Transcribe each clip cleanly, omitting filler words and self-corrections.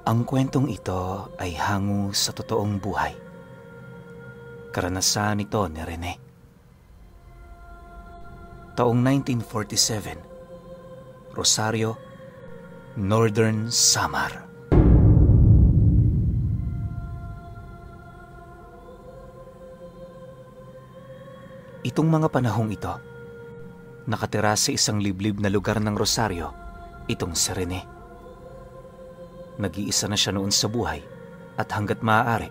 Ang kwentong ito ay hango sa totoong buhay. Karanasan nito ni Rene. Taong 1947, Rosario, Northern Samar. Itong mga panahong ito, nakatira sa isang liblib na lugar ng Rosario, itong si Rene. Nag-iisa na siya noon sa buhay at hanggat maaari,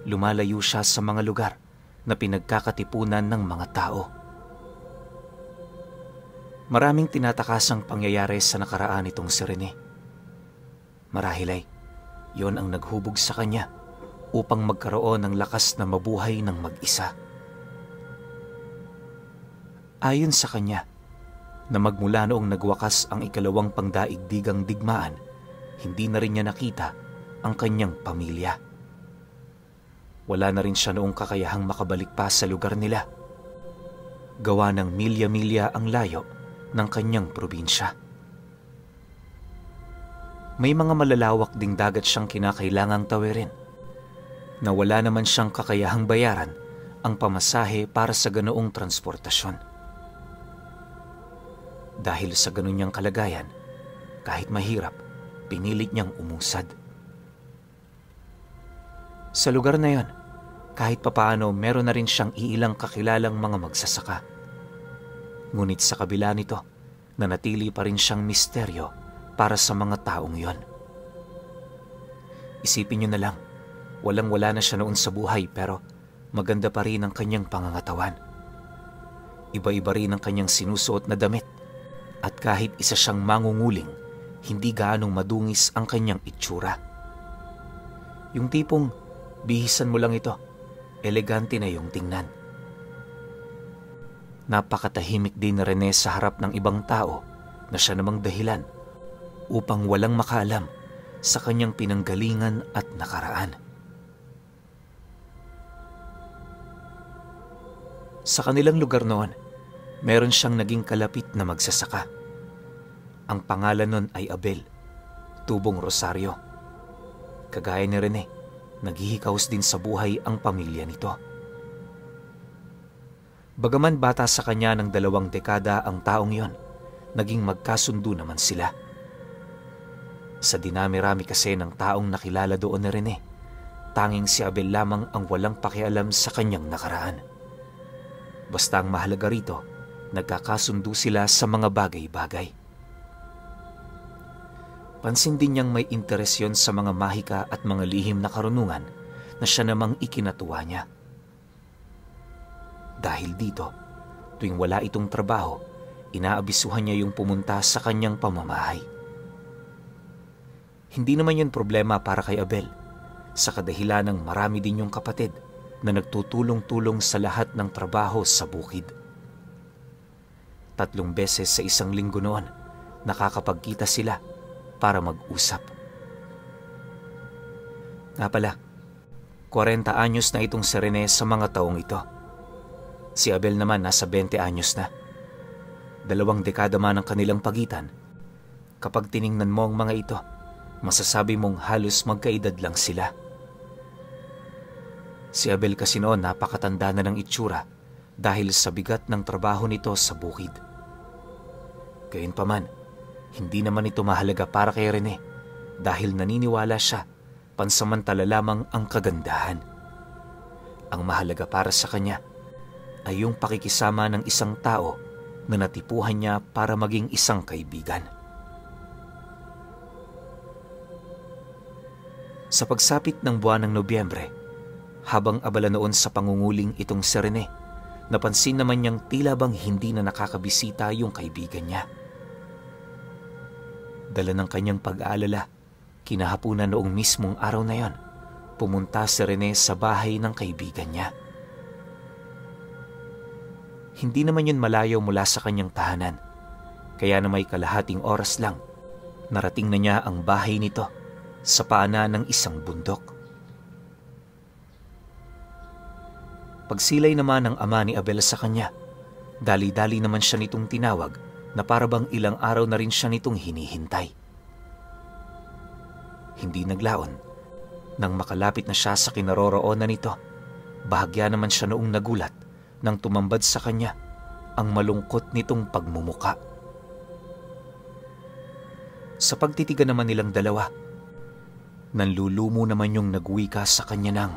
lumalayo siya sa mga lugar na pinagkakatipunan ng mga tao. Maraming tinatakasang pangyayari sa nakaraan itong si Rene. Marahil ay yon ang naghubog sa kanya upang magkaroon ng lakas na mabuhay ng mag-isa. Ayon sa kanya, na magmula noong nagwakas ang ikalawang pangdaigdigang digmaan, hindi na rin niya nakita ang kanyang pamilya. Wala na rin siya noong kakayahang makabalik pa sa lugar nila. Gawa ng milya-milya ang layo ng kanyang probinsya. May mga malalawak ding dagat siyang kinakailangang tawirin na wala naman siyang kakayahang bayaran ang pamasahe para sa ganoong transportasyon. Dahil sa ganun niyang kalagayan, kahit mahirap, pinilit niyang umusad. Sa lugar na yon, kahit papaano meron na rin siyang iilang kakilalang mga magsasaka. Ngunit sa kabila nito, nanatili pa rin siyang misteryo para sa mga taong yon. Isipin niyo na lang, walang-wala na siya noon sa buhay pero maganda pa rin ang kanyang pangangatawan. Iba-iba rin ang kanyang sinusuot na damit at kahit isa siyang mangunguling, hindi gaanong madungis ang kanyang itsura. Yung tipong bihisan mo lang ito, elegante na yung tingnan. Napakatahimik din ni Rene sa harap ng ibang tao na siya namang dahilan upang walang makaalam sa kanyang pinanggalingan at nakaraan. Sa kanilang lugar noon, meron siyang naging kalapit na magsasaka. Ang pangalan nun ay Abel, tubong Rosario. Kagaya ni Rene, naghihikaos din sa buhay ang pamilya nito. Bagaman bata sa kanya ng 2 dekada ang taong yon, naging magkasundo naman sila. Sa dinami-rami kasi ng taong nakilala doon ni Rene, tanging si Abel lamang ang walang pakialam sa kanyang nakaraan. Basta ang mahalaga rito, nagkakasundo sila sa mga bagay-bagay. Pansin din niyang may interes yon sa mga mahika at mga lihim na karunungan na siya namang ikinatuwa niya. Dahil dito, tuwing wala itong trabaho, inaabisuhan niya yung pumunta sa kanyang pamamahay. Hindi naman yun problema para kay Abel, sa kadahilan ng marami din yung kapatid na nagtutulong-tulong sa lahat ng trabaho sa bukid. 3 beses sa isang linggo noon, nakakapagkita sila para mag-usap. Nga pala, 40 anyos na itong si Rene sa mga taong ito. Si Abel naman nasa 20 anyos na. 2 dekada man ang kanilang pagitan. Kapag tiningnan mo ang mga ito, masasabi mong halos magkaedad lang sila. Si Abel kasi noon napakatanda na ng itsura dahil sa bigat ng trabaho nito sa bukid. Gayunpaman, hindi naman ito mahalaga para kay Rene dahil naniniwala siya pansamantala lamang ang kagandahan. Ang mahalaga para sa kanya ay yung pakikisama ng isang tao na natipuhan niya para maging isang kaibigan. Sa pagsapit ng buwan ng Nobyembre, habang abala noon sa pangunguling itong si Rene, napansin naman niyang tila bang hindi na nakakabisita yung kaibigan niya. Dala ng kanyang pag-aalala, kinahapunan noong mismong araw na yon, pumunta si Rene sa bahay ng kaibigan niya. Hindi naman yun malayo mula sa kanyang tahanan, kaya na may kalahating oras lang, narating na niya ang bahay nito sa paanan ng isang bundok. Pagsilay naman ng ama ni Abel sa kanya, dali-dali naman siya nitong tinawag na parabang ilang araw na rin siya nitong hinihintay. hindi naglaon. Nang makalapit na siya sa kinaroroonan nito, bahagya naman siya noong nagulat nang tumambad sa kanya ang malungkot nitong pagmumuka. Sa pagtitigan naman nilang dalawa, nanlulumo naman yung nagwika sa kanya ng,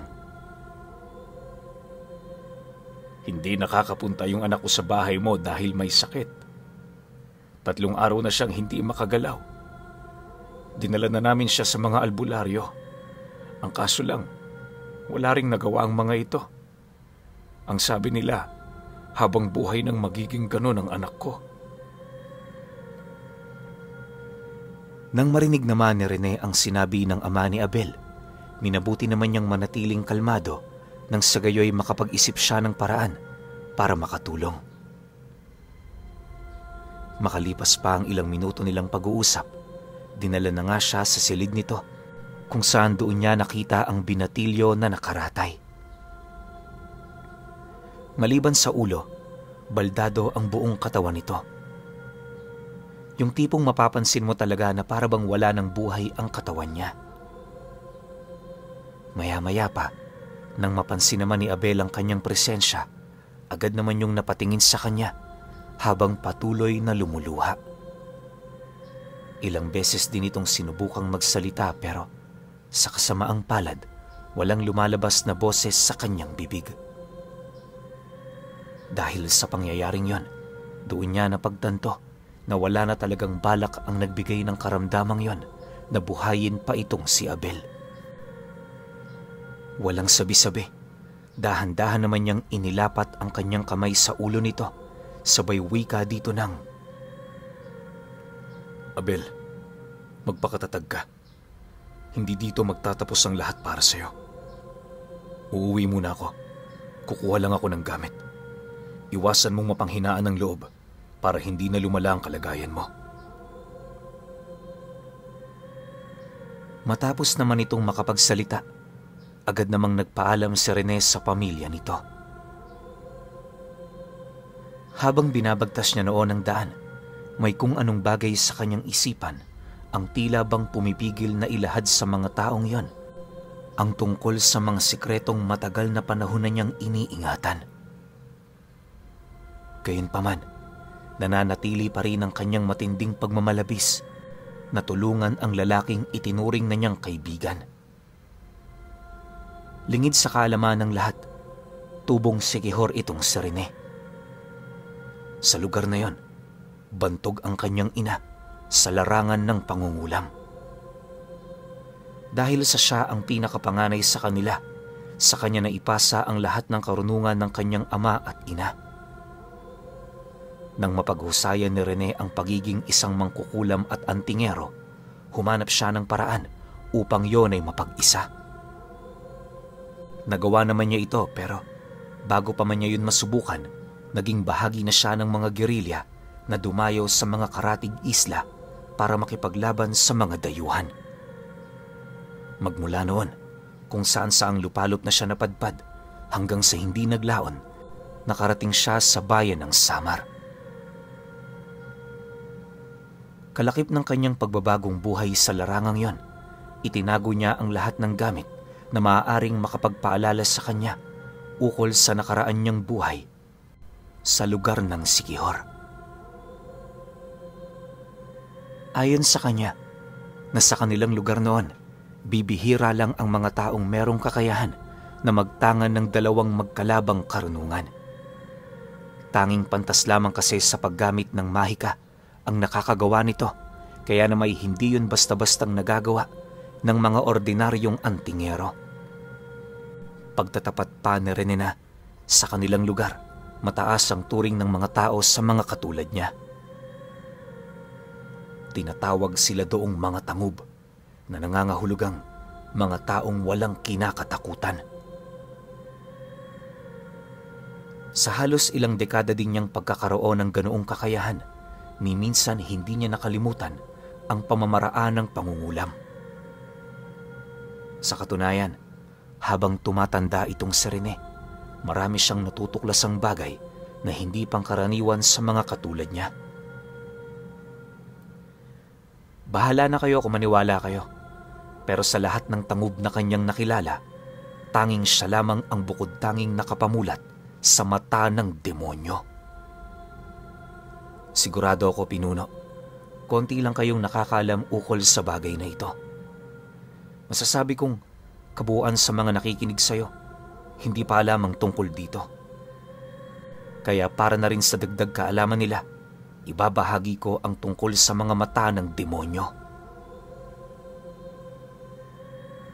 "Hindi nakakapunta yung anak ko sa bahay mo dahil may sakit. 3 araw na siyang hindi makagalaw. Dinala na namin siya sa mga albularyo. Ang kaso lang, wala ring nagawa ang mga ito. Ang sabi nila, habang buhay nang magiging ganon ang anak ko." Nang marinig naman ni Rene ang sinabi ng ama ni Abel, minabuti naman niyang manatiling kalmado nang sa gayoy makapag-isip siya ng paraan para makatulong. Makalipas pa ang ilang minuto nilang pag-uusap, dinala na nga siya sa silid nito kung saan doon niya nakita ang binatilyo na nakaratay. Maliban sa ulo, baldado ang buong katawan nito. Yung tipong mapapansin mo talaga na para bang wala ng buhay ang katawan niya. Maya-maya pa, nang mapansin naman ni Abel ang kanyang presensya, agad naman yung napatingin sa kanya habang patuloy na lumuluha. Ilang beses din itong sinubukang magsalita pero sa kasamaang palad, walang lumalabas na boses sa kanyang bibig. Dahil sa pangyayaring yon, doon niya napagtanto na wala na talagang balak ang nagbigay ng karamdamang yon na buhayin pa itong si Abel. Walang sabi-sabi, dahan-dahan naman niyang inilapat ang kanyang kamay sa ulo nito, sabay wika dito ng, "Abel, magpakatatag ka. Hindi dito magtatapos ang lahat para sa'yo. Uuwi muna ako. Kukuha lang ako ng gamit. Iwasan mong mapanghinaan ng loob para hindi na lumala ang kalagayan mo." Matapos naman itong makapagsalita, agad namang nagpaalam si Rene sa pamilya nito. Habang binabagtas niya noon ang daan, may kung anong bagay sa kanyang isipan ang tila bang pumipigil na ilahad sa mga taong yon ang tungkol sa mga sikretong matagal na panahon na niyang iniingatan. Gayunpaman, nananatili pa rin ang kanyang matinding pagmamalabis na tulungan ang lalaking itinuring na niyang kaibigan. Lingid sa kaalaman ng lahat, tubong sikihor itong si Rene. Sa lugar na yon, bantog ang kanyang ina sa larangan ng pangungulam. Dahil sa siya ang pinakapanganay sa kanila, sa kanya na ipasa ang lahat ng karunungan ng kanyang ama at ina. Nang mapaghusayan ni Rene ang pagiging isang mangkukulam at antingero, humanap siya ng paraan upang yon ay mapag-isa. Nagawa naman niya ito pero bago pa man niya yun masubukan, naging bahagi na siya ng mga gerilya na dumayo sa mga karatig isla para makipaglaban sa mga dayuhan. Magmula noon, kung saan-saang lupalop na siya napadpad hanggang sa hindi naglaon, nakarating siya sa bayan ng Samar. Kalakip ng kanyang pagbabagong buhay sa larangang yon, itinago niya ang lahat ng gamit na maaaring makapagpaalala sa kanya ukol sa nakaraan niyang buhay sa lugar ng Sikihor. Ayon sa kanya, na sa kanilang lugar noon, bibihira lang ang mga taong merong kakayahan na magtangan ng dalawang magkalabang karunungan. Tanging pantas lamang kasi sa paggamit ng mahika ang nakakagawa nito, kaya na may hindi yun basta-bastang nagagawa ng mga ordinaryong antingero. Pagtatapat pa ni Rene na sa kanilang lugar, mataas ang turing ng mga tao sa mga katulad niya. Tinatawag sila doong mga tangub na nangangahulugang mga taong walang kinakatakutan. Sa halos ilang dekada din niyang pagkakaroon ng ganoong kakayahan, ni minsan hindi niya nakalimutan ang pamamaraan ng pangungulam. Sa katunayan, habang tumatanda itong si Rene, marami siyang natutuklasang bagay na hindi pangkaraniwan sa mga katulad niya. Bahala na kayo kung maniwala kayo. Pero sa lahat ng tangob na kanyang nakilala, tanging siya lamang ang bukod tanging nakapamulat sa mata ng demonyo. Sigurado ako, pinuno, konti lang kayong nakakaalam ukol sa bagay na ito. Masasabi kong kabuuan sa mga nakikinig sa'yo, hindi pa alam ang tungkol dito. Kaya para na rin sa dagdag kaalaman nila, ibabahagi ko ang tungkol sa mga mata ng demonyo.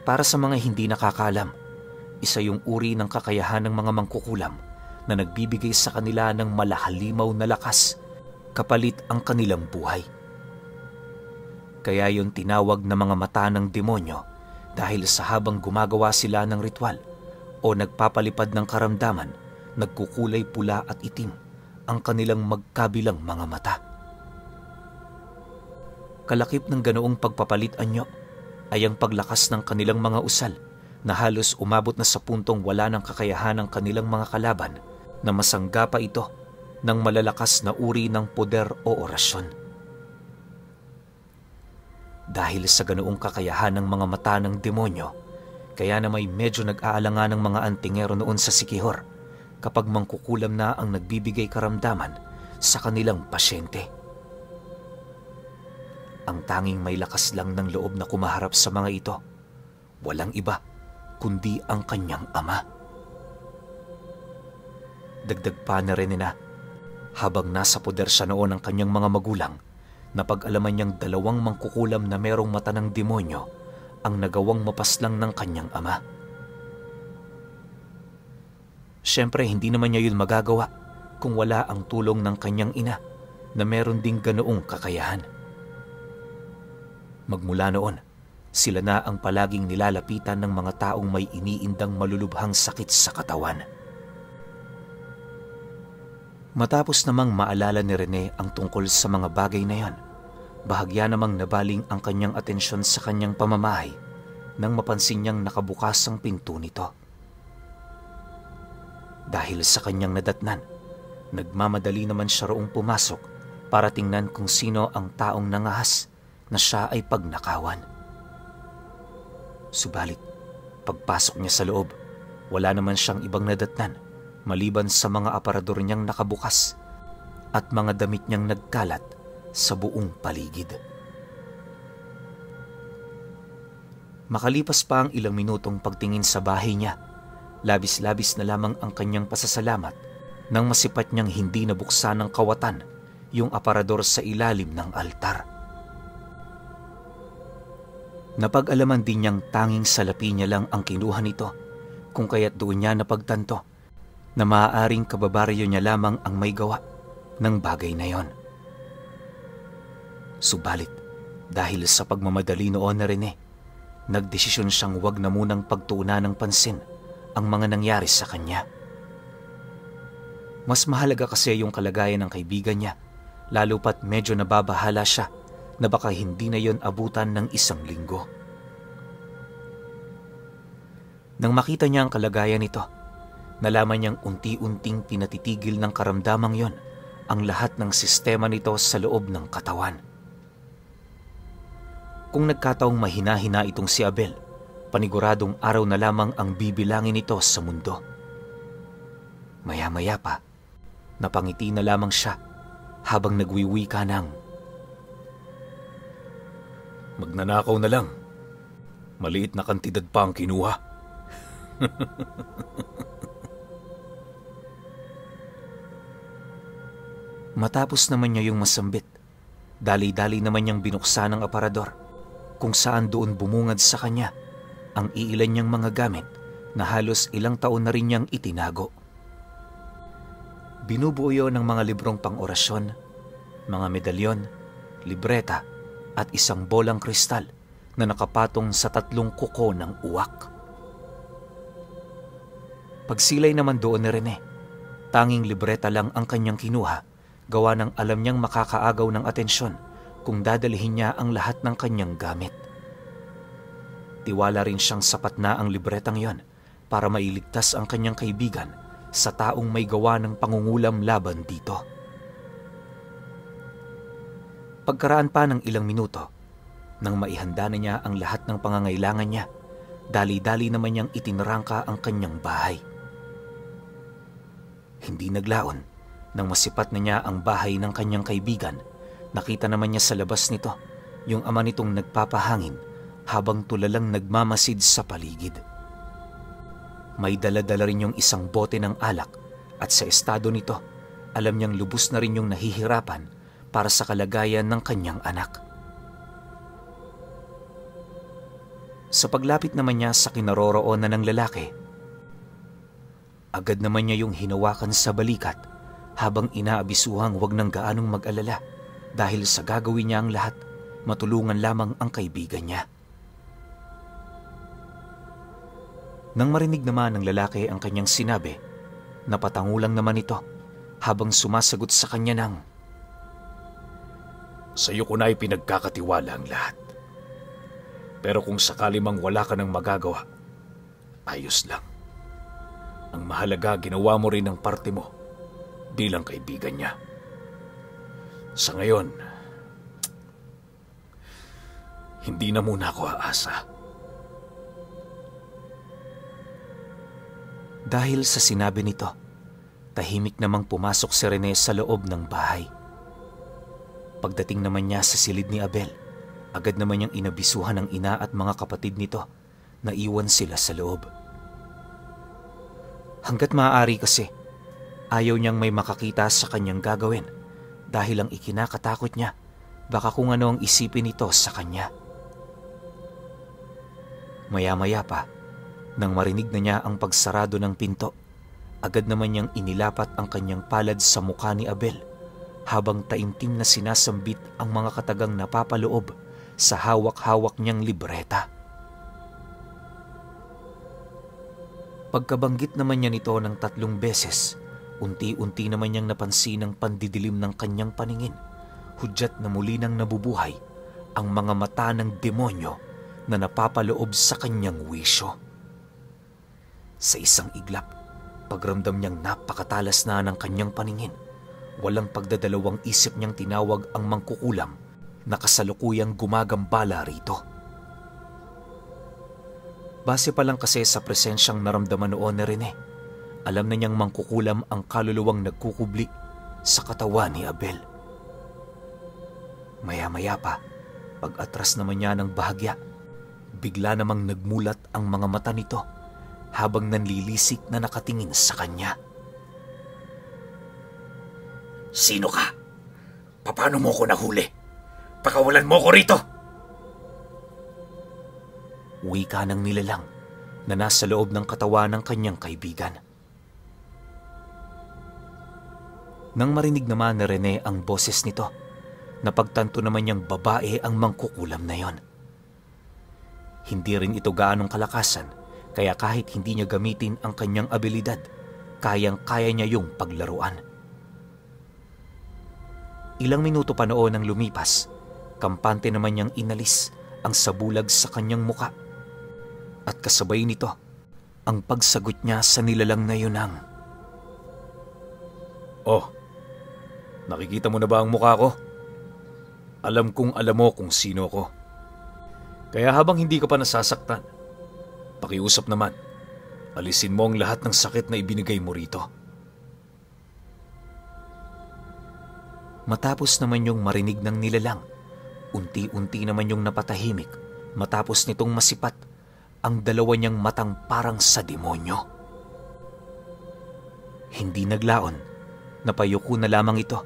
Para sa mga hindi nakakaalam, isa yung uri ng kakayahan ng mga mangkukulam na nagbibigay sa kanila ng malahalimaw na lakas kapalit ang kanilang buhay. Kaya yun tinawag na mga mata ng demonyo dahil sa habang gumagawa sila ng ritual o nagpapalipad ng karamdaman, nagkukulay pula at itim ang kanilang magkabilang mga mata. Kalakip ng ganoong pagpapalit anyo ay ang paglakas ng kanilang mga usal na halos umabot na sa puntong wala ng kakayahan ng kanilang mga kalaban na masangga pa ito ng malalakas na uri ng poder o orasyon. Dahil sa ganoong kakayahan ng mga mata ng demonyo, kaya na may medyo nag-aalangan ng mga antingero noon sa Siquijor kapag mangkukulam na ang nagbibigay karamdaman sa kanilang pasyente. Ang tanging may lakas lang ng loob na kumaharap sa mga ito, walang iba kundi ang kanyang ama. Dagdag pa na rin na habang nasa poder siya noon ng kanyang mga magulang, napag-alaman niyang dalawang mangkukulam na merong mata ng demonyo ang nagawang mapaslang ng kanyang ama. Siyempre, hindi naman niya yun magagawa kung wala ang tulong ng kanyang ina na meron ding ganoong kakayahan. Magmula noon, sila na ang palaging nilalapitan ng mga taong may iniindang malulubhang sakit sa katawan. Matapos namang maalala ni Rene ang tungkol sa mga bagay na yan, bahagya namang nabaling ang kanyang atensyon sa kanyang pamamahay nang mapansin niyang nakabukas ang pinto nito. Dahil sa kanyang nadatnan, nagmamadali naman siya roong pumasok para tingnan kung sino ang taong nangahas na siya ay pagnakawan. Subalit, pagpasok niya sa loob, wala naman siyang ibang nadatnan maliban sa mga aparador niyang nakabukas at mga damit niyang nagkalat sa buong paligid. Makalipas pa ang ilang minutong pagtingin sa bahay niya, labis-labis na lamang ang kanyang pasasalamat nang masipat niyang hindi nabuksan ng kawatan yung aparador sa ilalim ng altar. Napag-alaman din niyang tanging salapi niya lang ang kinuha nito, kung kaya't doon niya napagtanto na maaaring kababaryo niya lamang ang may gawa ng bagay na yon. Subalit, dahil sa pagmamadali noon na Rene, nagdesisyon siyang wag na munang pagtuunan ng pansin ang mga nangyari sa kanya. Mas mahalaga kasi yung kalagayan ng kaibigan niya, lalo pat medyo nababahala siya na baka hindi na yon abutan ng 1 linggo. Nang makita niya ang kalagayan nito, nalaman niyang unti-unting pinatitigil ng karamdamang yon ang lahat ng sistema nito sa loob ng katawan. Kung nagkataong mahina-hina itong si Abel, paniguradong araw na lamang ang bibilangin nito sa mundo. Maya-maya pa, napangiti na lamang siya habang nagwiwika ng, "Magnanakaw na lang. Maliit na kantidad pa ang kinuha." Matapos naman niya yung masambit, dali-dali naman niyang binuksan ang aparador, kung saan doon bumungad sa kanya ang iilan niyang mga gamit na halos ilang taon na rin niyang itinago. Binubuo yun ng mga librong pang-orasyon, mga medalyon, libreta at isang bolang kristal na nakapatong sa 3 kuko ng uwak. Pagsilay naman doon ni Rene, tanging libreta lang ang kanyang kinuha, gawa ng alam niyang makakaagaw ng atensyon kung dadalhin niya ang lahat ng kanyang gamit. Tiwala rin siyang sapat na ang libretang yon para mailigtas ang kanyang kaibigan sa taong may gawa ng pangungulam laban dito. Pagkaraan pa ng ilang minuto, Nang maihanda na niya ang lahat ng pangangailangan niya, dali-dali naman niyang itinarangka ang kanyang bahay. Hindi naglaon, nang masipat na niya ang bahay ng kanyang kaibigan, nakita naman niya sa labas nito yung ama nitong nagpapahangin habang tulalang nagmamasid sa paligid. May dala-dala rin yung isang bote ng alak at sa estado nito, alam niyang lubos na rin yung nahihirapan para sa kalagayan ng kanyang anak. Sa paglapit naman niya sa kinaroroonan ng lalaki, agad naman niya yung hinawakan sa balikat habang inaabisuhang huwag nang gaanong mag-alala dahil sa gagawin niya ang lahat, matulungan lamang ang kaibigan niya. Nang marinig naman ng lalaki ang kanyang sinabi, napatangulang naman ito habang sumasagot sa kanya ng, "Sa iyo ko na ipinagkakatiwala ang lahat. Pero kung sakali mang wala ka ng magagawa, ayos lang. Ang mahalaga, ginawa mo rin ang parte mo bilang kaibigan niya. Sa ngayon, hindi na muna ako aasa." Dahil sa sinabi nito, tahimik namang pumasok si Rene sa loob ng bahay. Pagdating naman niya sa silid ni Abel, agad naman niyang inabisuhan ng ina at mga kapatid nito na iwan sila sa loob. Hanggat maaari kasi, ayaw niyang may makakita sa kanyang gagawin dahil ang ikinakatakot niya, baka kung ano ang isipin nito sa kanya. Maya-maya pa, nang marinig na niya ang pagsarado ng pinto, agad naman niyang inilapat ang kanyang palad sa mukha ni Abel habang taimtim na sinasambit ang mga katagang napapaloob sa hawak-hawak niyang libreta. Pagkabanggit naman niya nito ng 3 beses, unti-unti naman niyang napansin ang pandidilim ng kanyang paningin, hudyat na muli nang nabubuhay ang mga mata ng demonyo na napapaloob sa kanyang wisyo. Sa isang iglap, pagramdam niyang napakatalas na ng kanyang paningin, walang pagdadalawang isip niyang tinawag ang mangkukulam na kasalukuyang gumagambala rito. Base pa lang kasi sa presensyang naramdaman noon ni Rene, alam na niyang mangkukulam ang kaluluwang nagkukubli sa katawan ni Abel. Maya-maya pa, pag-atras naman niya ng bahagya, bigla namang nagmulat ang mga mata nito habang nanlilisik na nakatingin sa kanya. "Sino ka? Paano mo ko nahuli? Pakawalan mo ko rito!" Wika ng nilalang na nasa loob ng katawan ng kanyang kaibigan. Nang marinig naman ni Rene ang boses nito, napagtanto naman niyang babae ang mangkukulam na yon. Hindi rin ito gaanong kalakasan, kaya kahit hindi niya gamitin ang kanyang abilidad, kayang-kaya niya yung paglaruan. Ilang minuto pa noon ang lumipas, kampante naman niyang inalis ang sabulag sa kanyang muka. At kasabay nito, ang pagsagot niya sa nilalang na yun ang, "Oh, nakikita mo na ba ang mukha ko? Alam kong alam mo kung sino ko. Kaya habang hindi ka pa nasasaktan, pakiusap naman, alisin mo ang lahat ng sakit na ibinigay mo rito." Matapos naman yung marinig ng nilalang, unti-unti naman yung napatahimik matapos nitong masipat ang dalawa niyang matang parang sa demonyo. Hindi naglaon, napayuko na lamang ito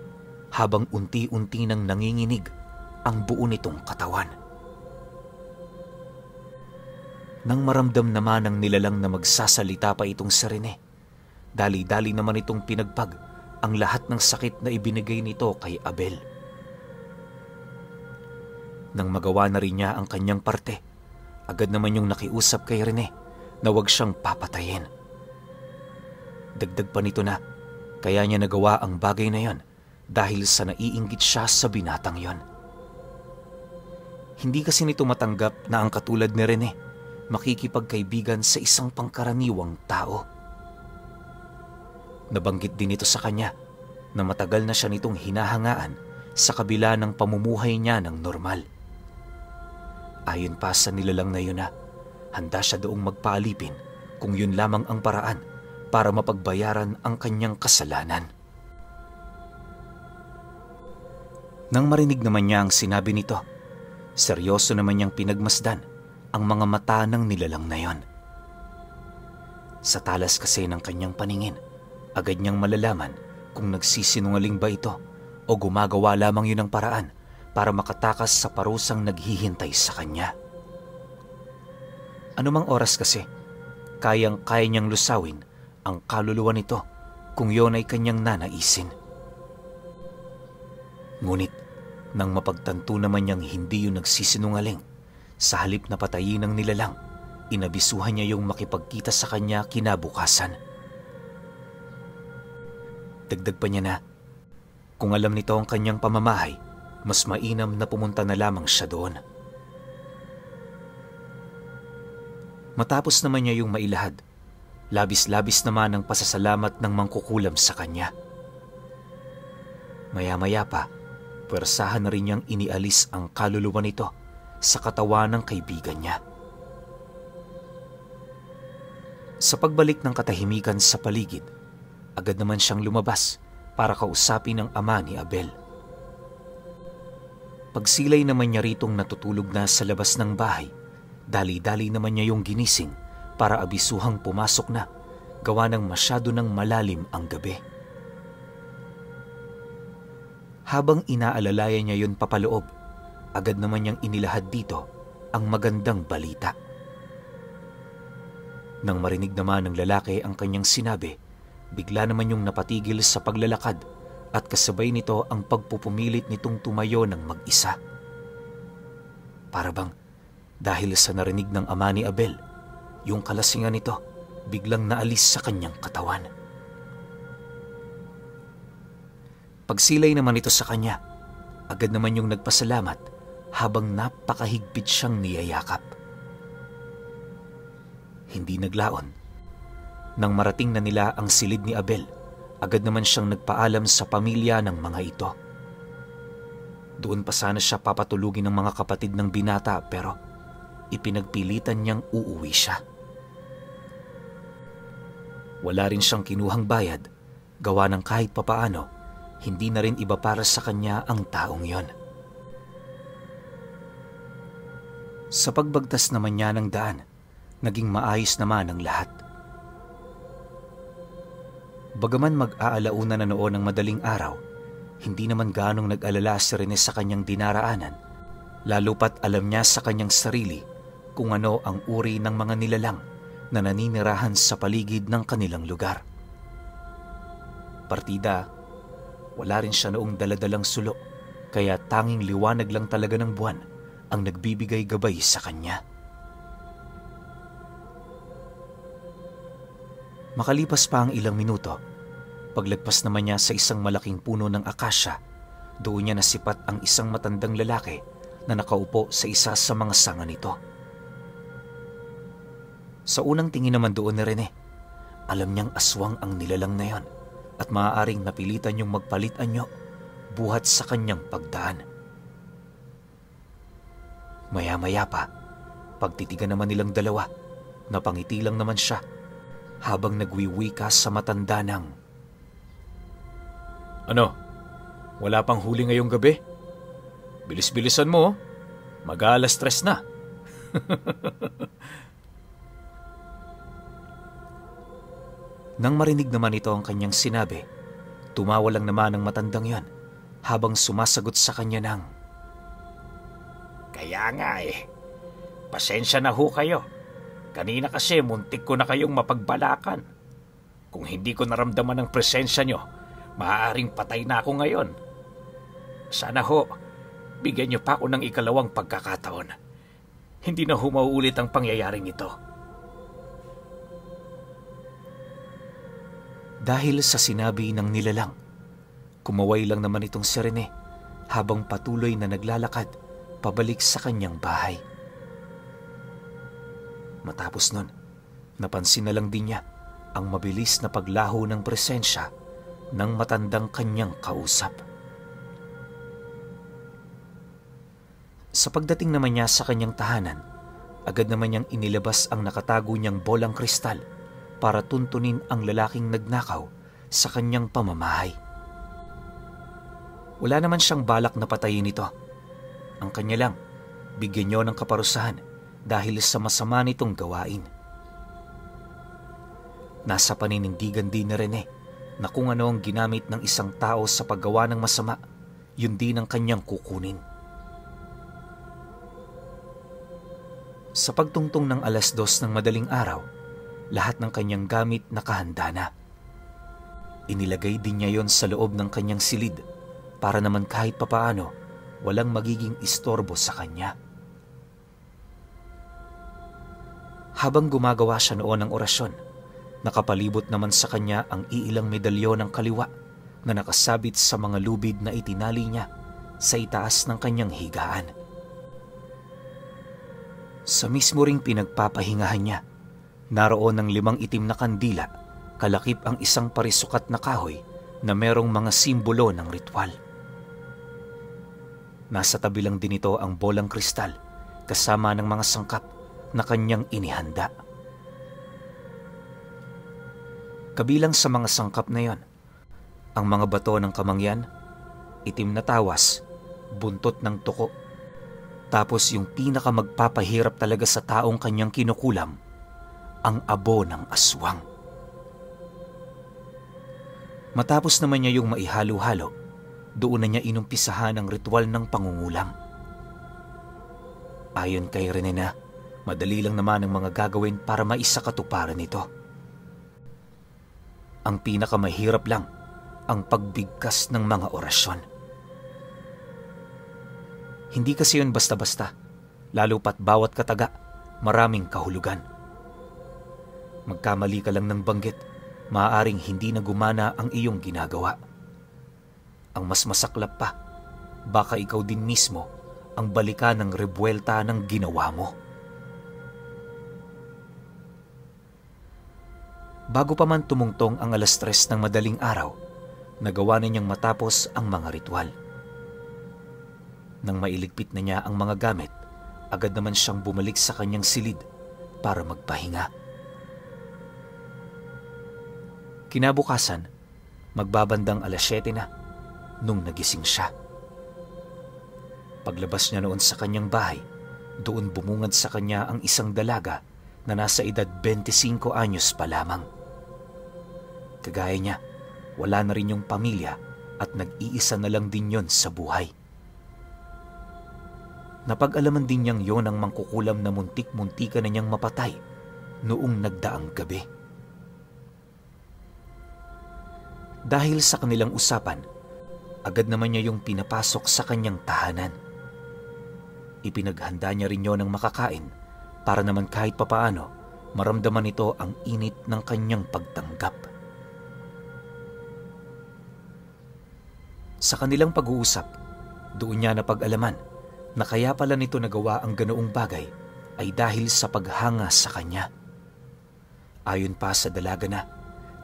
habang unti-unti nang nanginginig ang buo nitong katawan. Nang maramdam naman ng nilalang na magsasalita pa itong si Rene, dali-dali naman itong pinagpag ang lahat ng sakit na ibinigay nito kay Abel. Nang magawa na rin niya ang kanyang parte, agad naman yung nakiusap kay Rene na huwag siyang papatayin. Dagdag pa nito na, kaya niya nagawa ang bagay na yon dahil sa naiinggit siya sa binatang yon. Hindi kasi nito matanggap na ang katulad ni Rene makikipagkaibigan sa isang pangkaraniwang tao. Nabanggit din ito sa kanya na matagal na siya nitong hinahangaan sa kabila ng pamumuhay niya ng normal. Ayon pa sa nilalang na yun na handa siya doong magpaalipin kung yun lamang ang paraan para mapagbayaran ang kanyang kasalanan. Nang marinig naman niya ang sinabi nito, seryoso naman niyang pinagmasdan ang mga mata ng nilalang na yon. Sa talas kasi ng kanyang paningin, agad niyang malalaman kung nagsisinungaling ba ito o gumagawa lamang yun ng paraan para makatakas sa parusang naghihintay sa kanya. Anumang oras kasi, kayang-kaya niyang lusawin ang kaluluwa nito kung yon ay kanyang nanaisin. Ngunit nang mapagtanto naman niyang hindi yun nagsisinungaling, sa halip na patayin ng nilalang, inabisuhan niya yung makipagkita sa kanya kinabukasan. Dagdag pa niya na, kung alam nito ang kanyang pamamahay, mas mainam na pumunta na lamang siya doon. Matapos naman niya yung mailahad, labis-labis naman ang pasasalamat ng mangkukulam sa kanya. Maya-maya pa, puwersahan na rin niyang inialis ang kaluluwa nito sa katawan ng kaibigan niya. Sa pagbalik ng katahimikan sa paligid, agad naman siyang lumabas para kausapin ang ama ni Abel. Pagsilay naman niya ritong natutulog na sa labas ng bahay, dali-dali naman niya yung ginising para abisuhang pumasok na, gawa ng masyado ng malalim ang gabi. Habang inaalalayan niya yun papaloob, agad naman niyang inilahad dito ang magandang balita. Nang marinig naman ng lalaki ang kanyang sinabi, bigla naman yung napatigil sa paglalakad at kasabay nito ang pagpupumilit nitong tumayo ng mag-isa. Para bang dahil sa narinig ng ama ni Abel, yung kalasingan nito biglang naalis sa kanyang katawan. Pagsilay naman ito sa kanya, agad naman yung nagpasalamat habang napakahigpit siyang niyayakap. Hindi naglaon. Nang marating na nila ang silid ni Abel, agad naman siyang nagpaalam sa pamilya ng mga ito. Doon pa sana siya papatulugin ng mga kapatid ng binata pero ipinagpilitan niyang uuwi siya. Wala rin siyang kinuhang bayad, gawa ng kahit papaano, hindi na rin iba para sa kanya ang taong yon. Sa pagbagtas naman niya ng daan, naging maayos naman ang lahat. Bagaman mag-aalauna na noon ng madaling araw, hindi naman ganong nag-alala si Rene sa kanyang dinaraanan, lalo pat alam niya sa kanyang sarili kung ano ang uri ng mga nilalang na naninirahan sa paligid ng kanilang lugar. Partida, wala rin siya noong daladalang sulo, kaya tanging liwanag lang talaga ng buwan ang nagbibigay gabay sa kanya. Makalipas pa ang ilang minuto, paglagpas naman niya sa isang malaking puno ng akasya, doon niya nasipat ang isang matandang lalaki na nakaupo sa isa sa mga sanga nito. Sa unang tingin naman doon ni Rene, alam niyang aswang ang nilalang na yon at maaaring napilitan niyong magpalit anyo buhat sa kanyang pagdaan. Maya-maya pa, pagtitigan naman nilang dalawa, napangiti lang naman siya habang nagwiwika sa matanda ng, "Ano? Wala pang huli ngayong gabi? Bilis-bilisan mo, mag-aalas 3 na." Nang marinig naman ito ang kanyang sinabi, tumawa lang naman ang matandang yon habang sumasagot sa kanya ng, "Kaya nga pasensya na ho kayo. Kanina kasi muntik ko na kayong mapagbalakan. Kung hindi ko naramdaman ang presensya nyo, maaaring patay na ako ngayon. Sana ho, bigyan nyo pa ako ng ikalawang pagkakataon. Hindi na ho mauulit ang pangyayaring ito." Dahil sa sinabi ng nilalang, kumaway lang naman itong si Rene habang patuloy na naglalakad pabalik sa kanyang bahay. Matapos nun, napansin na lang din niya ang mabilis na paglaho ng presensya ng matandang kanyang kausap. Sa pagdating naman niya sa kanyang tahanan, agad naman niyang inilabas ang nakatago niyang bolang kristal para tuntunin ang lalaking nagnakaw sa kanyang pamamahay. Wala naman siyang balak na patayin ito. Ang kanya lang, bigyan niyo ng kaparusahan dahil sa masama nitong gawain. Nasa paninindigan din ni Rene na kung ano ang ginamit ng isang tao sa paggawa ng masama, yun din ang kanyang kukunin. Sa pagtungtong ng 2:00 ng madaling araw, lahat ng kanyang gamit nakahanda na. Inilagay din niya yon sa loob ng kanyang silid para naman kahit papaano walang magiging istorbo sa kanya. Habang gumagawa siya noon ng orasyon, nakapalibot naman sa kanya ang iilang medalyon ng kaliwa na nakasabit sa mga lubid na itinali niya sa itaas ng kanyang higaan. Sa mismo ring pinagpapahingahan niya, naroon ng 5 itim na kandila, kalakip ang isang parisukat na kahoy na merong mga simbolo ng ritual. Nasa tabi lang din ito ang bolang kristal kasama ng mga sangkap na kanyang inihanda. Kabilang sa mga sangkap na yon, ang mga bato ng kamangyan, itim na tawas, buntot ng tuko, tapos yung pinakamagpapahirap talaga sa taong kanyang kinukulam, ang abo ng aswang. Matapos naman niya yung maihalo-halo, doon na niya inumpisahan ang ritual ng pangungulam. Ayon kay Rene, madali lang naman ang mga gagawin para maisakatuparan ito. Ang pinakamahirap lang ang pagbigkas ng mga orasyon. Hindi kasi yun basta-basta, lalo pat bawat kataga, maraming kahulugan. Magkamali ka lang ng banggit, maaaring hindi na gumana ang iyong ginagawa. Ang mas masaklap pa, baka ikaw din mismo ang balikan ng rebuelta ng ginawa mo. Bago pa man tumungtong ang 3:00 ng madaling araw, nagawa na niyang matapos ang mga ritual. Nang mailigpit na niya ang mga gamit, agad naman siyang bumalik sa kanyang silid para magpahinga. Kinabukasan, magbabandang 7:00 na nung nagising siya. Paglabas niya noon sa kanyang bahay, doon bumungad sa kanya ang isang dalaga na nasa edad 25 anyos pa lamang. Kagaya niya, wala na rin yung pamilya at nag-iisa na lang din yon sa buhay. Napag-alaman din niyang yon ang mangkukulam na muntik-muntika na niyang mapatay noong nagdaang gabi. Dahil sa kanilang usapan, agad naman niya yung pinapasok sa kanyang tahanan. Ipinaghanda niya rin yon ng makakain para naman kahit papaano maramdaman nito ang init ng kanyang pagtanggap. Sa kanilang pag-uusap, doon niya napag-alaman na kaya pala nito nagawa ang ganoong bagay ay dahil sa paghanga sa kanya. Ayon pa sa dalaga na,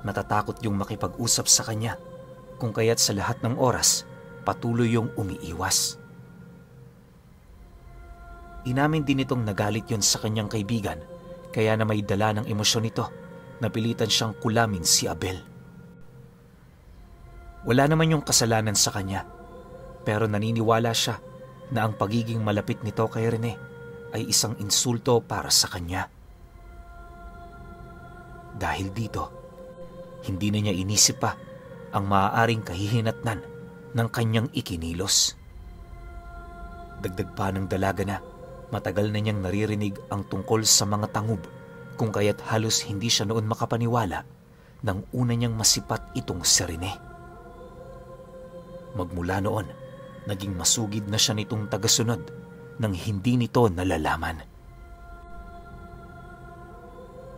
natatakot yung makipag-usap sa kanya, kung kaya't sa lahat ng oras, patuloy yung umiiwas. Inamin din itong nagalit yon sa kanyang kaibigan, kaya na may dala ng emosyon nito, napilitan siyang kulamin si Abel. Wala naman yung kasalanan sa kanya, pero naniniwala siya na ang pagiging malapit nito kay Rene ay isang insulto para sa kanya. Dahil dito, hindi na niya inisip pa ang maaaring kahihinatnan ng kanyang ikinilos. Dagdag pa ng dalaga na matagal na niyang naririnig ang tungkol sa mga tangub, kung kaya't halos hindi siya noon makapaniwala nang una niyang masipat itong si Rene. Magmula noon, naging masugid na siya nitong tagasunod nang hindi nito nalalaman.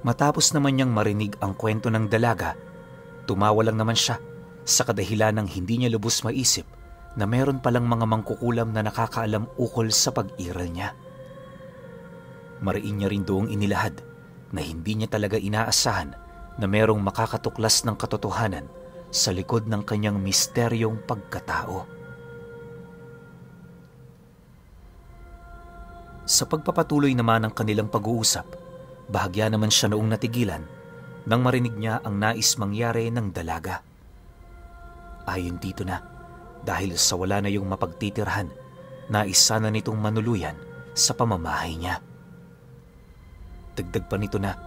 Matapos naman niyang marinig ang kwento ng dalaga, tumawa lang naman siya sa kadahilan ng hindi niya lubos maisip na meron palang mga mangkukulam na nakakaalam ukol sa pag-iral niya. Mariin niya rin doong inilahad na hindi niya talaga inaasahan na merong makakatuklas ng katotohanan sa likod ng kanyang misteryong pagkatao. Sa pagpapatuloy naman ng kanilang pag-uusap, bahagya naman siya noong natigilan nang marinig niya ang nais mangyari ng dalaga. Ayon dito na, dahil sa wala na yung mapagtitirhan, nais sana nitong manuluyan sa pamamahay niya. Dagdag pa nito na,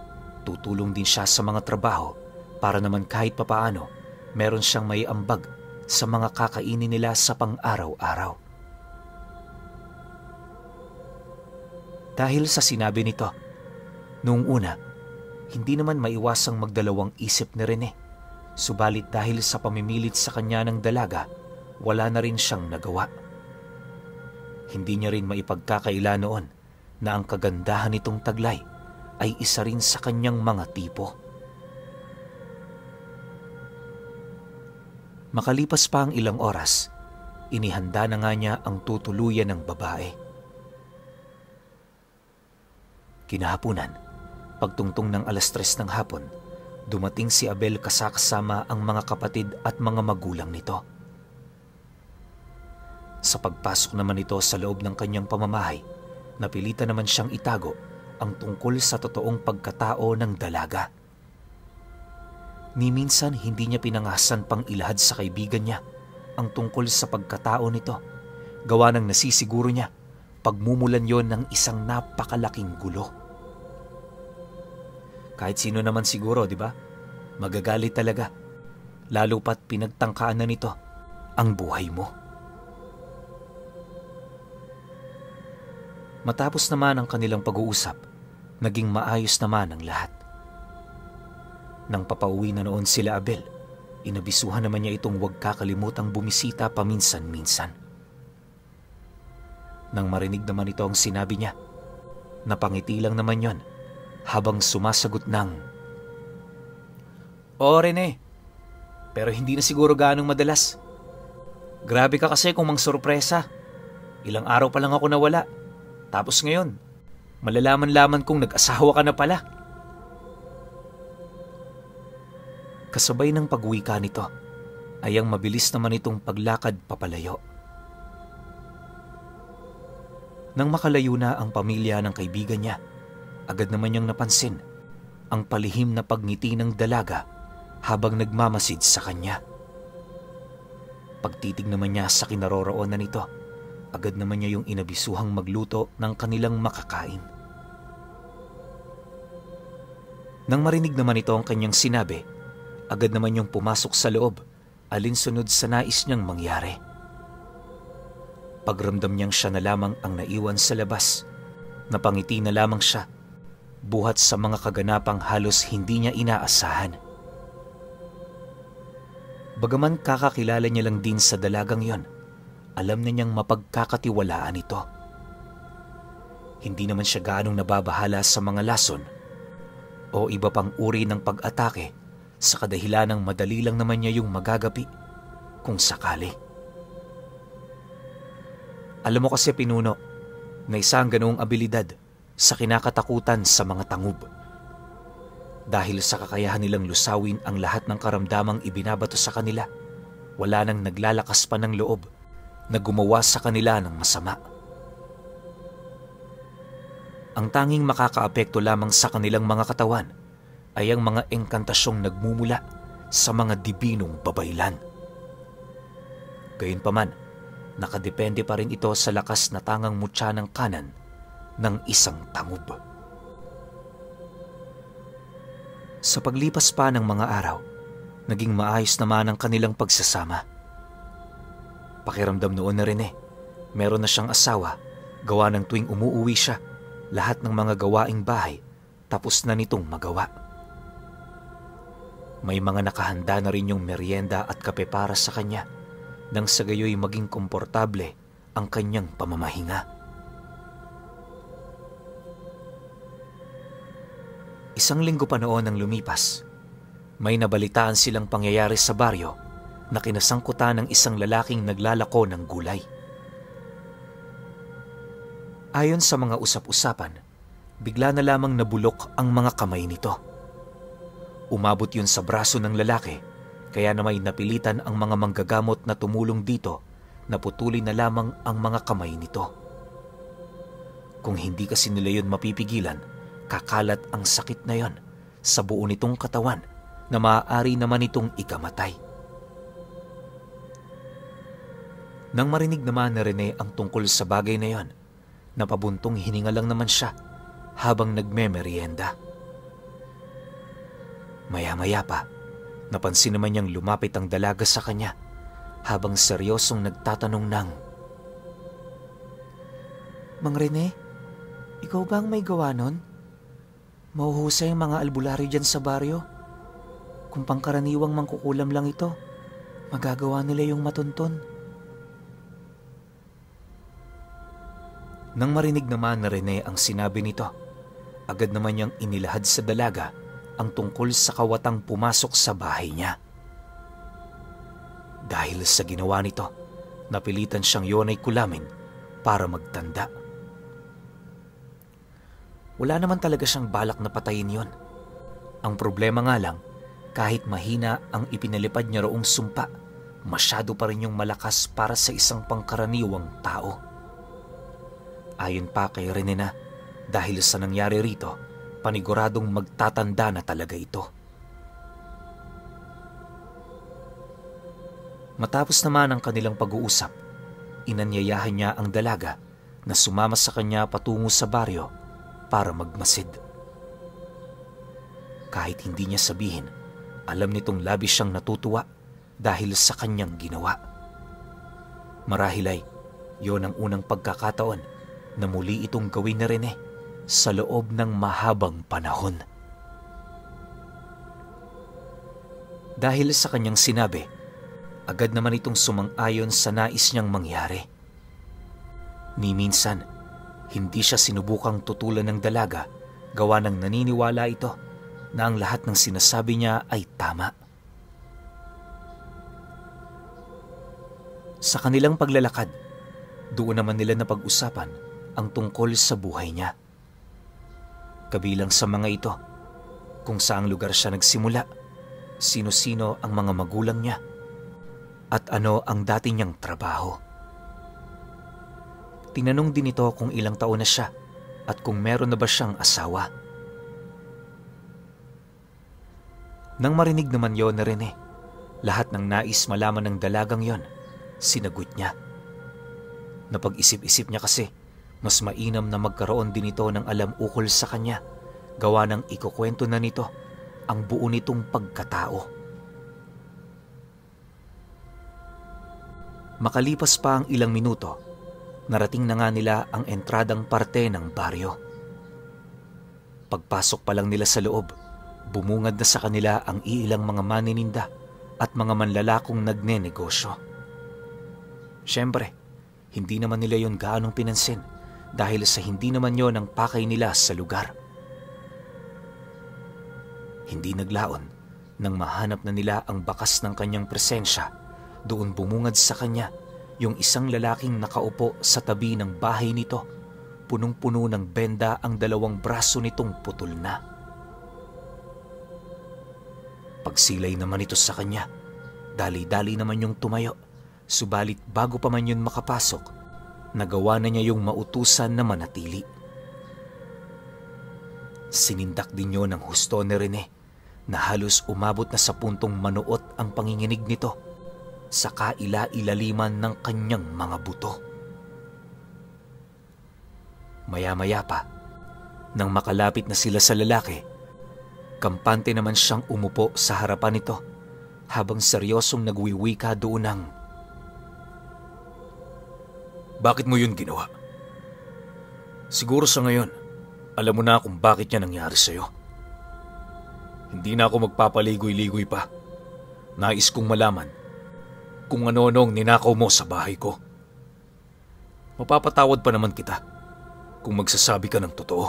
tutulong din siya sa mga trabaho para naman kahit papaano meron siyang may ambag sa mga kakainin nila sa pang-araw-araw. Dahil sa sinabi nito, noong una, hindi naman maiwasang magdalawang isip ni Rene. Subalit dahil sa pamimilit sa kanya ng dalaga, wala na rin siyang nagawa. Hindi niya rin maipagkakaila noon na ang kagandahan nitong taglay ay isa rin sa kanyang mga tipo. Makalipas pa ang ilang oras, inihanda na nga niya ang tutuluyan ng babae. Kinahapunan, pagtungtong ng 3:00 ng hapon, dumating si Abel kasama ang mga kapatid at mga magulang nito. Sa pagpasok naman ito sa loob ng kanyang pamamahay, napilitan naman siyang itago ang tungkol sa totoong pagkatao ng dalaga. Ni minsan hindi niya pinangasan pang ilahad sa kaibigan niya ang tungkol sa pagkatao nito, gawa ng nasisiguro niya pagmumulan yon ng isang napakalaking gulo. Kahit sino naman siguro, di ba? Magagalit talaga. Lalo pat pinagtangkaan na nito ang buhay mo. Matapos naman ang kanilang pag-uusap, naging maayos naman ang lahat. Nang papauwi na noon sila Abel, inabisuhan naman niya itong huwag kakalimutang bumisita paminsan-minsan. Nang marinig naman ito ang sinabi niya, napangiti lang naman yon habang sumasagot ng, "Oo, Rene, pero hindi na siguro gaanong madalas. Grabe ka kasi kung mang sorpresa. Ilang araw pa lang ako nawala. Tapos ngayon, malalaman-laman kong nag-asawa ka na pala." Kasabay ng pag-uwi ka nito, ay ang mabilis naman itong paglakad papalayo. Nang makalayo na ang pamilya ng kaibigan niya, agad naman niyang napansin ang palihim na pagngiti ng dalaga habang nagmamasid sa kanya. Pagtitig naman niya sa kinaroroonan nito, agad naman niya yung inabisuhang magluto ng kanilang makakain. Nang marinig naman ito ang kanyang sinabi, agad naman yung pumasok sa loob, alinsunod sa nais niyang mangyari. Pagramdam niyang siya na lamang ang naiwan sa labas, napangiti na lamang siya, buhat sa mga kaganapang halos hindi niya inaasahan. Bagaman kakakilala niya lang din sa dalagang yon, alam na niyang mapagkakatiwalaan ito. Hindi naman siya gaanong nababahala sa mga lason o iba pang uri ng pag-atake sa kadahilanang madali lang naman niya yung magagapi kung sakali. Alam mo kasi, Pinuno, na isang ganoong abilidad sa kinakatakutan sa mga tangub. Dahil sa kakayahan nilang lusawin ang lahat ng karamdamang ibinabato sa kanila, wala nang naglalakas pa ng loob na gumawa sa kanila ng masama. Ang tanging makakaapekto lamang sa kanilang mga katawan ay ang mga engkantasyong nagmumula sa mga dibinong babaylan. Gayunpaman, nakadepende pa rin ito sa lakas na tangang mutya ng kanan ng isang tangub. Sa paglipas pa ng mga araw, naging maayos naman ang kanilang pagsasama. Pakiramdam noon na rin meron na siyang asawa, gawa ng tuwing umuuwi siya, lahat ng mga gawaing bahay tapos na nitong magawa. May mga nakahanda na rin yung merienda at kape para sa kanya, nang sa gayoy maging komportable ang kanyang pamamahinga. Isang linggo pa noon ang lumipas, may nabalitaan silang pangyayari sa baryo na kinasangkutan ng isang lalaking naglalako ng gulay. Ayon sa mga usap-usapan, bigla na lamang nabulok ang mga kamay nito. Umabot yun sa braso ng lalaki, kaya na may napilitan ang mga manggagamot na tumulong dito na putulin na lamang ang mga kamay nito. Kung hindi kasi nila yun mapipigilan, kakalat ang sakit na yon sa buo nitong katawan na maaari naman itong ikamatay. Nang marinig naman na Rene ang tungkol sa bagay na yon, napabuntong hininga lang naman siya habang nagmemeryenda. Maya-maya pa, napansin naman niyang lumapit ang dalaga sa kanya habang seryosong nagtatanong ng, "Mang Rene, ikaw ba ang may gawa nun? Mahuhusay ang mga albularyo dyan sa baryo. Kung pangkaraniwang mangkukulam lang ito, magagawa nila yung matuntun." Nang marinig naman na Rene ang sinabi nito, agad naman niyang inilahad sa dalaga ang tungkol sa kawatang pumasok sa bahay niya. Dahil sa ginawa nito, napilitan siyang yun ay kulamin para magtanda. Wala naman talaga siyang balak na patayin yon. Ang problema nga lang, kahit mahina ang ipinalipad niya roong sumpa, masyado pa rin yung malakas para sa isang pangkaraniwang tao. Ayon pa kay Rene na, dahil sa nangyari rito, paniguradong magtatanda na talaga ito. Matapos naman ang kanilang pag-uusap, inanyayahan niya ang dalaga na sumama sa kanya patungo sa baryo para magmasid. Kahit hindi niya sabihin, alam nitong labis siyang natutuwa dahil sa kanyang ginawa. Marahil ay yon ang unang pagkakataon na muli itong gawin na Rene sa loob ng mahabang panahon. Dahil sa kanyang sinabi, agad naman itong sumang-ayon sa nais niyang mangyari. Ni minsan, hindi siya sinubukang tutulan ng dalaga gawa ng naniniwala ito na ang lahat ng sinasabi niya ay tama. Sa kanilang paglalakad, doon naman nila napag-usapan ang tungkol sa buhay niya. Kabilang sa mga ito, kung saang lugar siya nagsimula, sino-sino ang mga magulang niya, at ano ang dati niyang trabaho. Tinanong din ito kung ilang taon na siya at kung meron na ba siyang asawa. Nang marinig naman yon na Rene, lahat ng nais malaman ng dalagang yon, sinagot niya. Napag-isip-isip niya kasi, mas mainam na magkaroon din ito ng alam ukol sa kanya, gawa ng ikukwento na nito ang buo nitong pagkatao. Makalipas pa ang ilang minuto, narating na nga nila ang entradang parte ng baryo. Pagpasok pa lang nila sa loob, bumungad na sa kanila ang iilang mga manininda at mga manlalakong nagnenegosyo. Siyempre, hindi naman nila yon gaanong pinansin dahil sa hindi naman yon ang pakay nila sa lugar. Hindi naglaon nang mahanap na nila ang bakas ng kanyang presensya. Doon bumungad sa kanya yung isang lalaking nakaupo sa tabi ng bahay nito. Punong-puno ng benda ang dalawang braso nitong putol na. Pagsilay naman ito sa kanya, dali-dali naman yung tumayo. Subalit bago pa man yun makapasok, nagawa na niya yung mautusan na manatili. Sinindak din yun ng husto ni Rene na halos umabot na sa puntong manuot ang panginginig nito sa kaila-ilaliman ng kanyang mga buto. Maya-maya pa, nang makalapit na sila sa lalaki, kampante naman siyang umupo sa harapan nito habang seryosong nagwiwika doon ng, "Bakit mo yun ginawa? Siguro sa ngayon, alam mo na kung bakit yan nangyari sa'yo. Hindi na ako magpapaligoy-ligoy pa. Nais kong malaman kung ano-anong ninakaw mo sa bahay ko. Mapapatawad pa naman kita kung magsasabi ka ng totoo."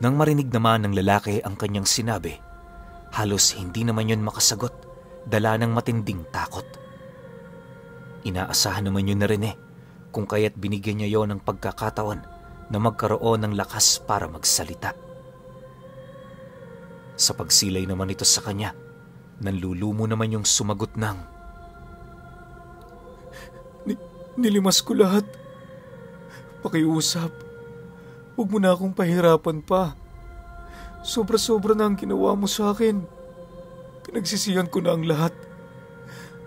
Nang marinig naman ng lalaki ang kanyang sinabi, halos hindi naman yun makasagot, dala ng matinding takot. Inaasahan naman yun na Rene, kung kaya't binigyan niya yon ng pagkakataon na magkaroon ng lakas para magsalita. Sa pagsilay naman ito sa kanya, nanlulumo naman yung sumagot ng, Nilimas ko lahat. Pakiusap. Huwag mo na akong pahirapan pa. Sobra-sobra na ang ginawa mo sa akin. Pinagsisihan ko na ang lahat.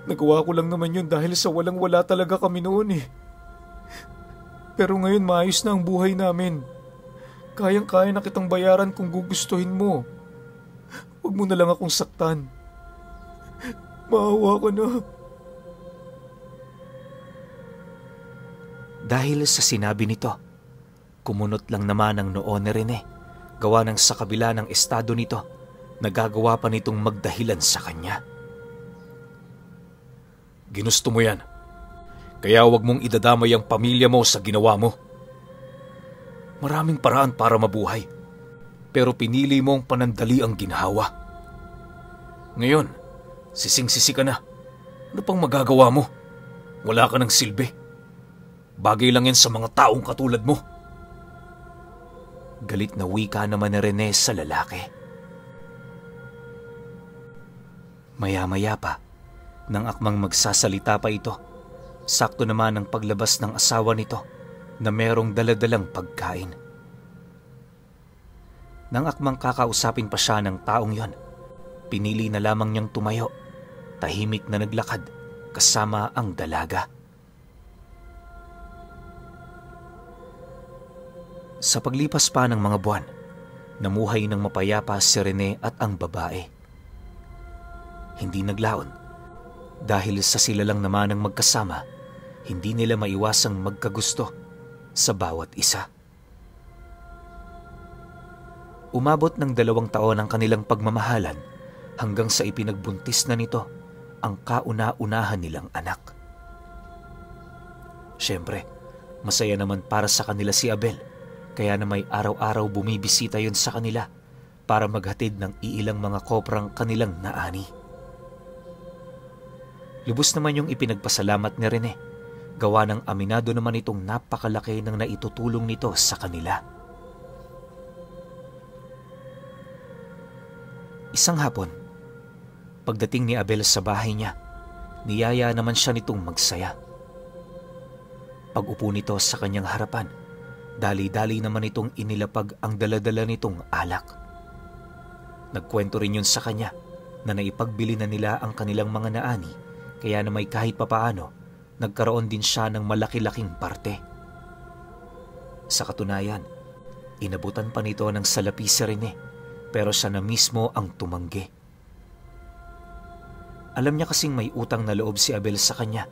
Nagawa ko lang naman yun dahil sa walang-wala talaga kami noon eh. Pero ngayon maayos na ang buhay namin. Kayang-kaya na kitang bayaran kung gugustuhin mo. Huwag mo na lang akong saktan. Maawa ka na. Dahil sa sinabi nito, kumunot lang naman ang noo ni Rene, gawa ng sa kabila ng estado nito, nagagawa pa nitong magdahilan sa kanya. Ginusto mo yan. Kaya huwag mong idadamay ang pamilya mo sa ginawa mo. Maraming paraan para mabuhay, pero pinili mong panandali ang ginhawa. Ngayon, sising-sisi ka na. Ano pang magagawa mo? Wala ka ng silbi. Bagay lang yan sa mga taong katulad mo. Galit na wika naman ni Rene sa lalaki. Maya-maya pa, nang akmang magsasalita pa ito, sakto naman ang paglabas ng asawa nito na merong daladalang pagkain. Nang akmang kakausapin pa siya ng taong yon, pinili na lamang niyang tumayo, tahimik na naglakad kasama ang dalaga. Sa paglipas pa ng mga buwan, namuhay ng mapayapa si Rene at ang babae. Hindi naglaon, dahil sa sila lang naman ang magkasama, hindi nila maiwasang magkagusto sa bawat isa. Umabot ng 2 taon ang kanilang pagmamahalan hanggang sa ipinagbuntis na nito ang kauna-unahan nilang anak. Siyempre, masaya naman para sa kanila si Abel, kaya na may araw-araw bumibisita yon sa kanila para maghatid ng iilang mga koprang kanilang naani. Lubos naman yung ipinagpasalamat ni Rene, gawa ng aminado naman itong napakalaki ng naitutulong nito sa kanila. Isang hapon, pagdating ni Abel sa bahay niya, niyaya naman siya nitong magsaya. Pag-upo nito sa kanyang harapan, dali-dali naman itong inilapag ang daladala nitong alak. Nagkwento rin yun sa kanya na naipagbili na nila ang kanilang mga naani, kaya na may kahit papaano, nagkaroon din siya ng malaki-laking parte. Sa katunayan, inabutan pa nito ng salapi si Rene, pero siya na mismo ang tumanggi. Alam niya kasing may utang na loob si Abel sa kanya,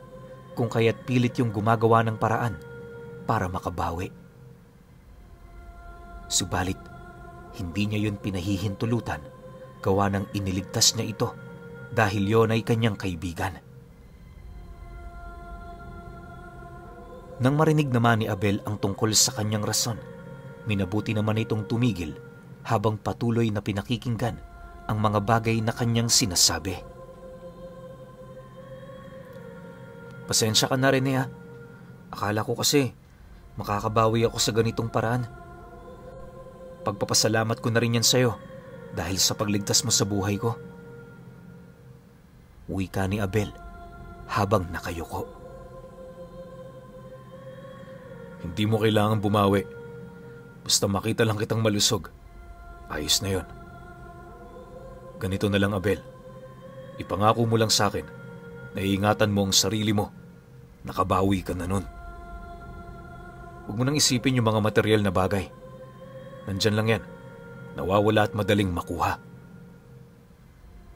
kung kaya't pilit yung gumagawa ng paraan para makabawi. Subalit, hindi niya yun pinahihintulutan, gawa ng iniligtas niya ito dahil yon ay kanyang kaibigan. Nang marinig naman ni Abel ang tungkol sa kanyang rason, minabuti naman itong tumigil habang patuloy na pinakikinggan ang mga bagay na kanyang sinasabi. Pasensya ka na rin ha. Akala ko kasi makakabawi ako sa ganitong paraan. Pagpapasalamat ko na rin yan sa'yo dahil sa pagligtas mo sa buhay ko. Wika ni Abel habang nakayuko. Hindi mo kailangan bumawi. Basta makita lang kitang malusog. Ayos na yon. Ganito na lang, Abel. Ipangako mo lang sa akin na iingatan mo ang sarili mo. Nakabawi ka na nun. Huwag mo nang isipin yung mga material na bagay. Nandyan lang yan. Nawawala at madaling makuha.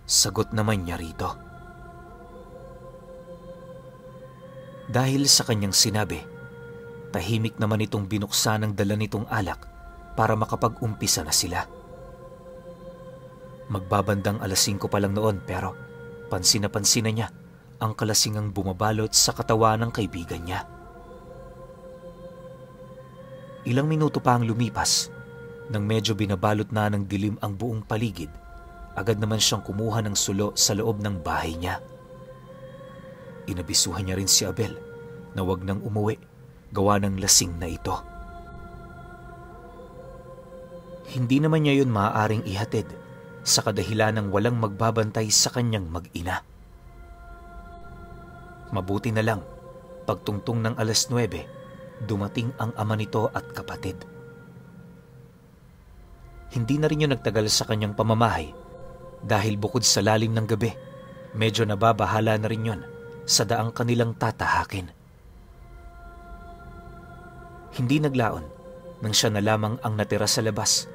Sagot naman niya rito. Dahil sa kanyang sinabi, tahimik naman itong binuksan ang dala nitong alak para makapag-umpisa na sila. Magbabandang 5:00 pa lang noon pero pansin na niya ang kalasingang bumabalot sa katawan ng kaibigan niya. Ilang minuto pa ang lumipas. Nang medyo binabalot na ng dilim ang buong paligid, agad naman siyang kumuha ng sulo sa loob ng bahay niya. Inabisuhan niya rin si Abel na wag nang umuwi, gawa ng lasing na ito. Hindi naman niya yun maaaring ihatid sa kadahilan ng walang magbabantay sa kanyang mag-ina. Mabuti na lang, pagtungtong ng 9:00, dumating ang ama nito at kapatid. Hindi na rin yun nagtagal sa kanyang pamamahay dahil bukod sa lalim ng gabi, medyo nababahala na rin yun sa daang kanilang tatahakin. Hindi naglaon nang siya na lamang ang natira sa labas.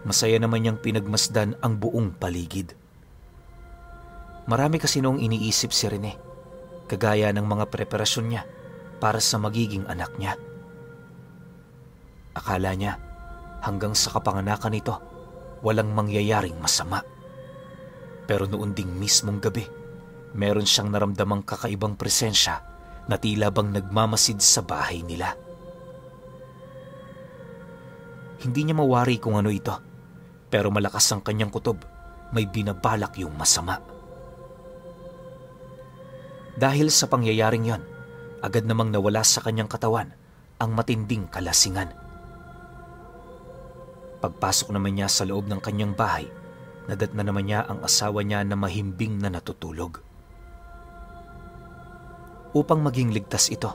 Masaya naman niyang pinagmasdan ang buong paligid. Marami kasi noong iniisip si Rene, kagaya ng mga preparasyon niya para sa magiging anak niya. Akala niya hanggang sa kapanganakan nito, walang mangyayaring masama. Pero noon ding mismong gabi, meron siyang naramdamang kakaibang presensya na tila bang nagmamasid sa bahay nila. Hindi niya mawari kung ano ito, pero malakas ang kanyang kutob, may binabalak yung masama. Dahil sa pangyayaring yon, agad namang nawala sa kanyang katawan ang matinding kalasingan. Pagpasok naman niya sa loob ng kanyang bahay, nadatna naman niya ang asawa niya na mahimbing na natutulog. Upang maging ligtas ito,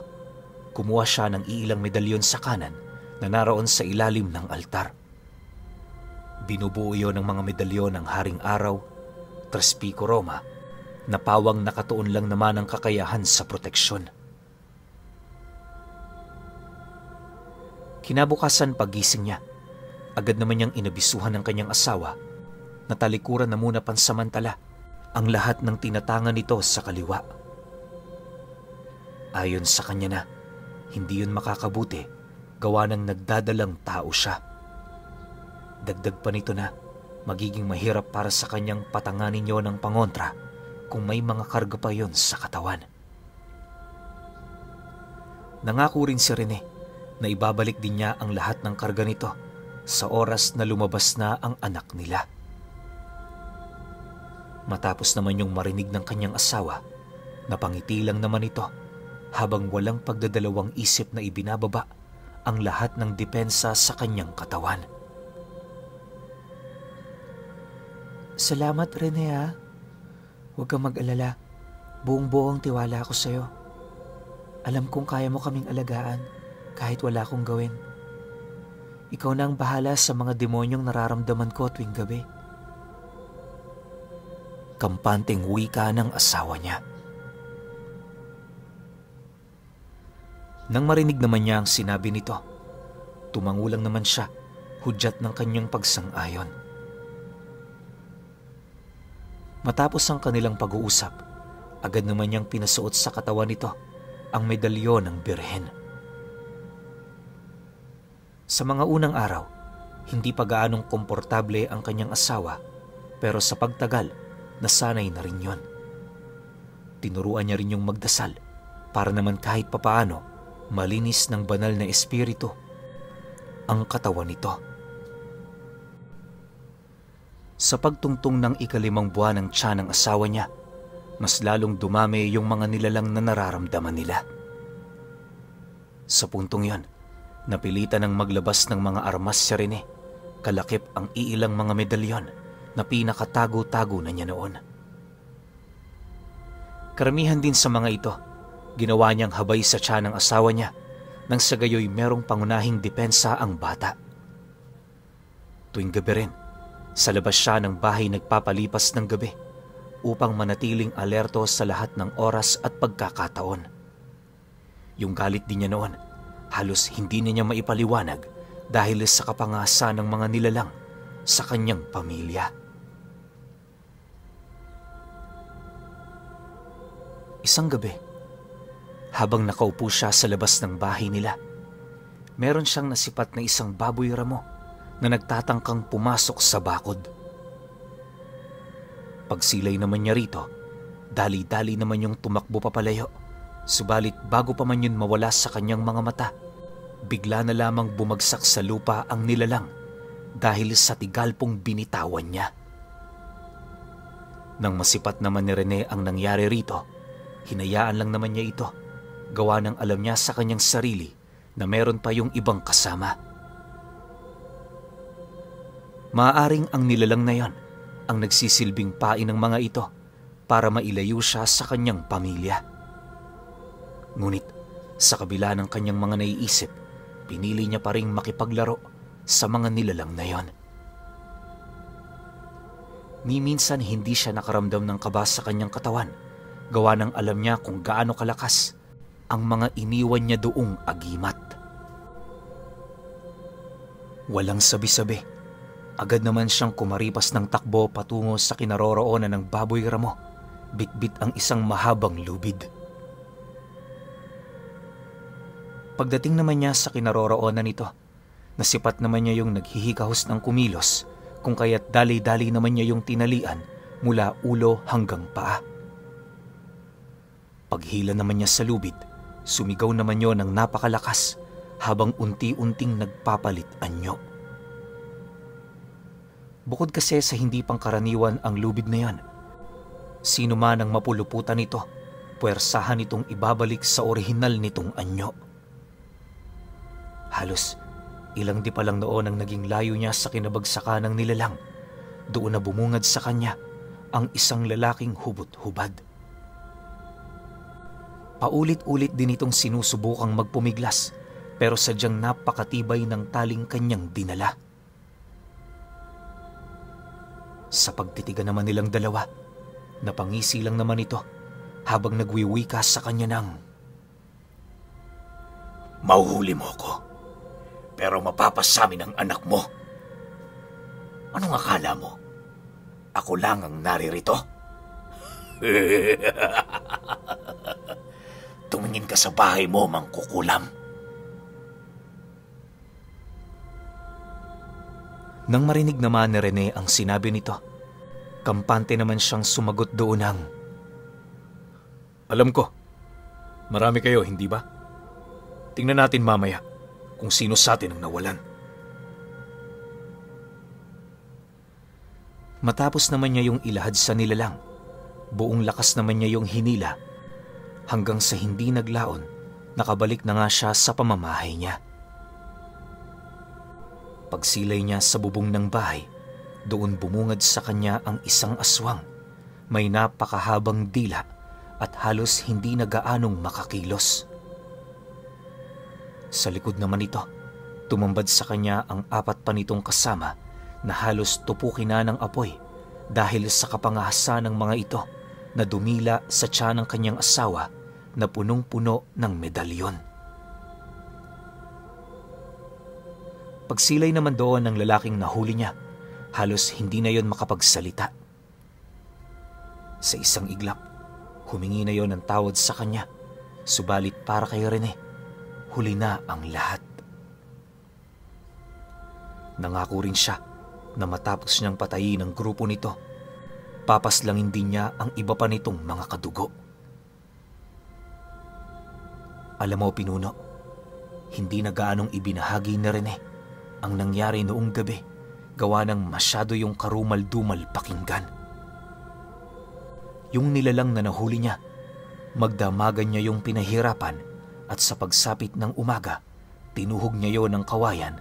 kumuha siya ng iilang medalyon sa kanan na naroon sa ilalim ng altar. Binubuo iyon ng mga medalyon ng Haring Araw, Tres Pico Roma, na pawang nakatuon lang naman ang kakayahan sa proteksyon. Kinabukasan paggising niya, agad naman niyang inabisuhan ng kanyang asawa na talikuran na muna pansamantala ang lahat ng tinatangan nito sa kaliwa. Ayon sa kanya na, hindi yun makakabuti gawa ng nagdadalang tao siya. Dagdag pa nito na magiging mahirap para sa kanyang patanganin yon ng pangontra kung may mga karga pa yon sa katawan. Nangako rin si Rene na ibabalik din niya ang lahat ng karga nito sa oras na lumabas na ang anak nila. Matapos naman yung marinig ng kanyang asawa, napangiti lang naman ito habang walang pagdadalawang isip na ibinababa ang lahat ng depensa sa kanyang katawan. Salamat, Rene, ha? Huwag kang mag-alala. Buong-buo ang tiwala ko sa'yo. Alam kong kaya mo kaming alagaan kahit wala akong gawin. Ikaw na ang bahala sa mga demonyong nararamdaman ko tuwing gabi. Kampanteng wika ng asawa niya. Nang marinig naman niya ang sinabi nito, tumangulang naman siya, hudyat ng kanyang pagsang-ayon. Matapos ang kanilang pag-uusap, agad naman niyang pinasuot sa katawan nito ang medalyon ng Birhen. Sa mga unang araw, hindi pa gaanong komportable ang kanyang asawa, pero sa pagtagal, nasanay na rin yon. Tinuruan niya rin yung magdasal para naman kahit papaano malinis ng banal na espiritu ang katawan nito. Sa pagtungtong ng 5 buwan ng tiyan ng asawa niya, mas lalong dumami yung mga nilalang na nararamdaman nila. Sa puntong yon, napilitan ng maglabas ng mga armas si Rene, kalakip ang iilang mga medalyon na pinakatago-tago na niya noon. Karamihan din sa mga ito, ginawa niyang habay sa tiyan ng asawa niya nang sa gayoy merong pangunahing depensa ang bata. Tuwing gabi rin, sa labas siya ng bahay nagpapalipas ng gabi upang manatiling alerto sa lahat ng oras at pagkakataon. Yung galit din niya noon, halos hindi niya maipaliwanag dahil sa kapangasa ng mga nilalang sa kanyang pamilya. Isang gabi, habang nakaupo siya sa labas ng bahay nila, meron siyang nasipat na isang baboy ramo na nagtatangkang pumasok sa bakod. Pagsilay naman niya rito, dali-dali naman yung tumakbo papalayo. Subalit bago pa man yun mawala sa kanyang mga mata, bigla na lamang bumagsak sa lupa ang nilalang dahil sa tigalpong binitawan niya. Nang masipat naman ni Rene ang nangyari rito, hinayaan lang naman niya ito, gawa ng alam niya sa kanyang sarili na meron pa yung ibang kasama. Maaaring ang nilalang na yon ang nagsisilbing pain ng mga ito para mailayo siya sa kanyang pamilya. Ngunit Sa kabila ng kanyang mga naiisip, pinili niya pa ring makipaglaro sa mga nilalang na yon. Ni minsan hindi siya nakaramdam ng kaba sa kanyang katawan, gawa ng alam niya kung gaano kalakas ang mga iniwan niya doong agimat. Walang sabi-sabi, agad naman siyang kumaripas ng takbo patungo sa kinaroroonan ng baboy ramo, bitbit ang isang mahabang lubid. Pagdating naman niya sa kinaroroonan nito, nasipat naman niya yung naghihikahos ng kumilos, kung kaya't dali-dali naman niya yung tinalian mula ulo hanggang paa. Paghila naman niya sa lubid, sumigaw naman yon ng napakalakas habang unti-unting nagpapalit anyo. Bukod kasi sa hindi pangkaraniwan ang lubid na yan, sino man ang mapuluputan nito, puwersahan itong ibabalik sa orihinal nitong anyo. Halos ilang di pa lang noon ang naging layo niya sa kinabagsakan ng nilalang, doon na bumungad sa kanya ang isang lalaking hubot-hubad. Paulit-ulit din itong sinusubukang magpumiglas, pero sadyang napakatibay ng taling kanyang dinala. Sa pagtitigan naman nilang dalawa, napangisi lang naman ito habang nagwiwika sa kanya ng, "Mauhuli mo ko, pero mapapasamin ang anak mo. Anong akala mo? Ako lang ang naririto?" Tumingin ka sa bahay mo, mangkukulam. Nang marinig naman ni Rene ang sinabi nito, kampante naman siyang sumagot doon ng, Alam ko, marami kayo, hindi ba? Tingnan natin mamaya kung sino sa atin ang nawalan. Matapos naman niya yung ilahad sa nilalang, buong lakas naman niya yung hinila, hanggang sa hindi naglaon, nakabalik na nga siya sa pamamahay niya. Pagsilay niya sa bubong ng bahay, doon bumungad sa kanya ang isang aswang, may napakahabang dila at halos hindi na gaanong makakilos. Sa likod naman ito, tumambad sa kanya ang 4 pa nitong kasama na halos tupukin na ng apoy dahil sa kapangahasan ng mga ito na dumila sa tiyan ng kanyang asawa na punong-puno ng medalyon. Pagsilay naman doon ng lalaking nahuli niya, halos hindi na yon makapagsalita. Sa isang iglap, humingi na yon ng tawad sa kanya, subalit para kay Rene, huli na ang lahat. Nangako rin siya na matapos niyang patayin ang grupo nito, papaslangin din niya ang iba pa nitong mga kadugo. Alam mo, Pinuno, hindi na gaanong ibinahagi ni Rene ang nangyari noong gabi, gawa ng masyado yung karumal-dumal pakinggan. Yung nilalang na nahuli niya, magdamagan niya yung pinahirapan at sa pagsapit ng umaga, tinuhog niya yon ng kawayan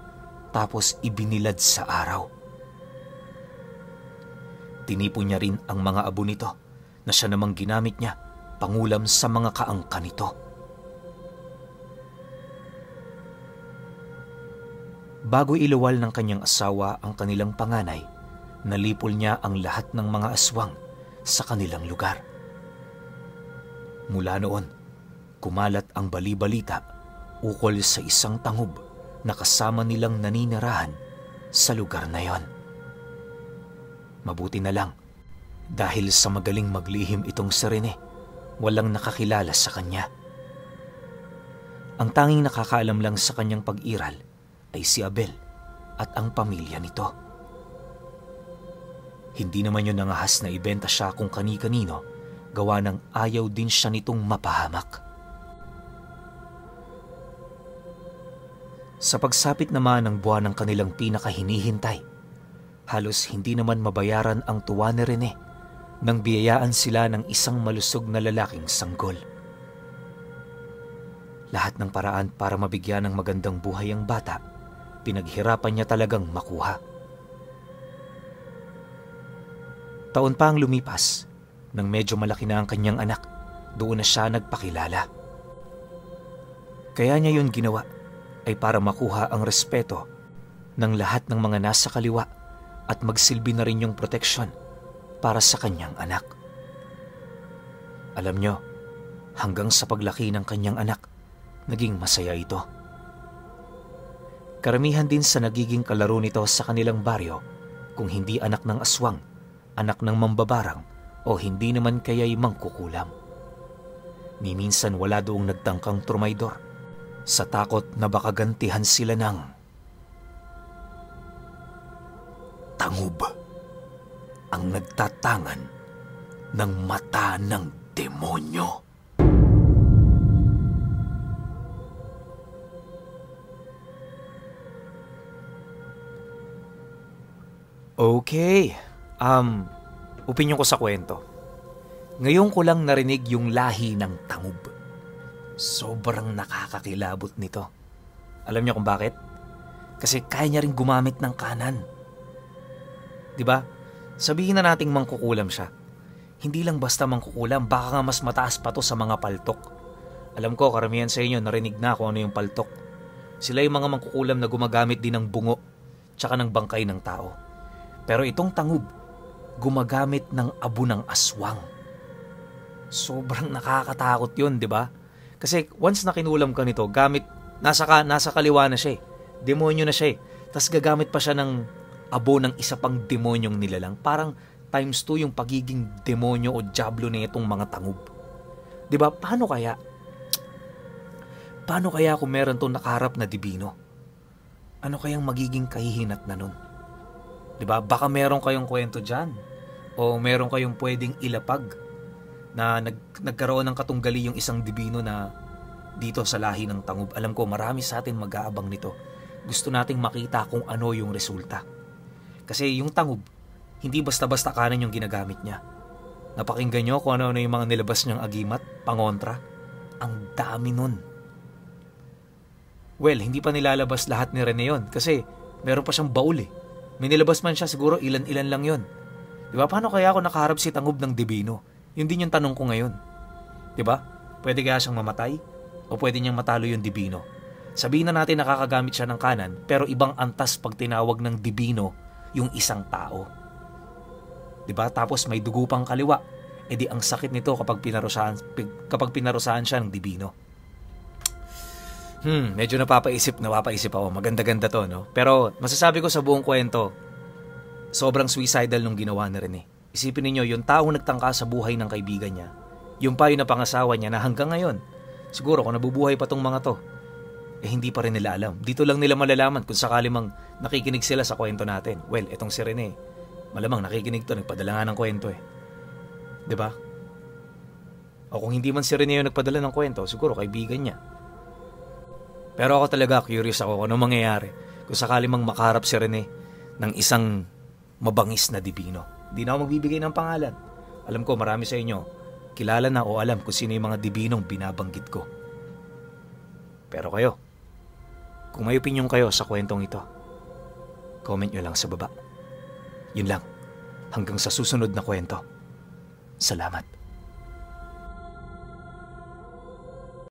tapos ibinilad sa araw. Tinipon niya rin ang mga abo nito na siya namang ginamit niya pangulam sa mga kaangka nito. Bago iluwal ng kanyang asawa ang kanilang panganay, nalipol niya ang lahat ng mga aswang sa kanilang lugar. Mula noon, kumalat ang bali-balita ukol sa isang tangob na kasama nilang naninirahan sa lugar na yon. Mabuti na lang, dahil sa magaling maglihim itong si Rene, walang nakakilala sa kanya. Ang tanging nakakaalam lang sa kanyang pag-iral ay si Abel at ang pamilya nito. Hindi naman yun nangahas na ibenta siya kung kani-kanino, gawa ng ayaw din siya nitong mapahamak. Sa pagsapit naman ng buwan ng kanilang pinakahinihintay, halos hindi naman mabayaran ang tuwa ni Rene nang biyayaan sila ng isang malusog na lalaking sanggol. Lahat ng paraan para mabigyan ng magandang buhay ang bata, pinaghirapan niya talagang makuha. Taon pa ang lumipas, nang medyo malaki na ang kanyang anak, doon na siya nagpakilala. Kaya niya yun ginawa ay para makuha ang respeto ng lahat ng mga nasa kaliwa at magsilbi na rin yung proteksyon para sa kanyang anak. Alam nyo, hanggang sa paglaki ng kanyang anak, naging masaya ito. Karamihan din sa nagiging kalaro nito sa kanilang baryo, kung hindi anak ng aswang, anak ng mambabarang, o hindi naman kaya'y mangkukulam. Ni minsan wala doong nagtangkang trumaydor sa takot na baka gantihan sila ng tangub, ang nagtatangan ng mata ng demonyo. Okay, opinyon ko sa kwento. Ngayon ko lang narinig yung lahi ng tangub. Sobrang nakakakilabot nito. Alam niyo kung bakit? Kasi kaya niya rin gumamit ng kanan. Diba? Sabihin na nating mangkukulam siya. Hindi lang basta mangkukulam, baka nga mas mataas pa to sa mga paltok. Alam ko, karamihan sa inyo narinig na kung ano yung paltok. Sila yung mga mangkukulam na gumagamit din ng bungo tsaka ng bangkay ng tao. Pero itong tangub, gumagamit ng abo ng aswang. Sobrang nakakatakot yun, di ba? Kasi once na kinulam ka nito, nasa kaliwa na siya eh. Demonyo na siya eh. Tapos gagamit pa siya ng abo ng isa pang demonyong nilalang. Parang times 2 yung pagiging demonyo o diablo na itong mga tangub. Di ba? Paano kaya kung meron itong nakaharap na dibino? Ano kayang magiging kahihinat na nun? Diba? Baka meron kayong kwento dyan. O meron kayong pwedeng ilapag na nagkaroon ng katunggali yung isang dibino na dito sa lahi ng tangub. Alam ko, marami sa atin mag-aabang nito. Gusto nating makita kung ano yung resulta. Kasi yung tangub, hindi basta-basta kanan yung ginagamit niya. Napakinggan nyo kung ano yung mga nilabas niyang agimat, pangontra. Ang dami nun. Well, hindi pa nilalabas lahat ni Rene yun kasi meron pa siyang baul eh. May nilabas man siya, siguro ilan-ilan lang yon. Diba? Paano kaya ako nakaharap si tangub ng dibino? Yun din yung tanong ko ngayon. Diba? Pwede kaya siyang mamatay? O pwede niyang matalo yung dibino? Sabihin na natin nakakagamit siya ng kanan, pero ibang antas pag tinawag ng dibino yung isang tao. Diba? Tapos may dugo pang kaliwa. E di ang sakit nito kapag pinarusahan siya ng dibino. Medyo napapaisip ako. Maganda-ganda to, no? Pero masasabi ko sa buong kwento, sobrang suicidal nung ginawa na rin eh. Isipin niyo, yung taong nagtangka sa buhay ng kaibigan niya, yung payo na pangasawa niya na hanggang ngayon, siguro kung nabubuhay pa tong mga to, hindi pa rin nila alam. Dito lang nila malalaman kung sakali mang nakikinig sila sa kwento natin. Well, etong si Rene, malamang nakikinig to, nagpadala nga ng kwento eh. Diba? O kung hindi man si Rene yung nagpadala ng kwento, siguro kaibigan niya. Pero ako talaga curious ako kung ano mangyayari kung sakali mang makaharap si Rene ng isang mabangis na dibino. Hindi na ako magbibigay ng pangalan. Alam ko marami sa inyo kilala na o alam kung sino yung mga dibinong binabanggit ko. Pero kayo, kung may opinion kayo sa kwentong ito, comment nyo lang sa baba. Yun lang. Hanggang sa susunod na kwento. Salamat.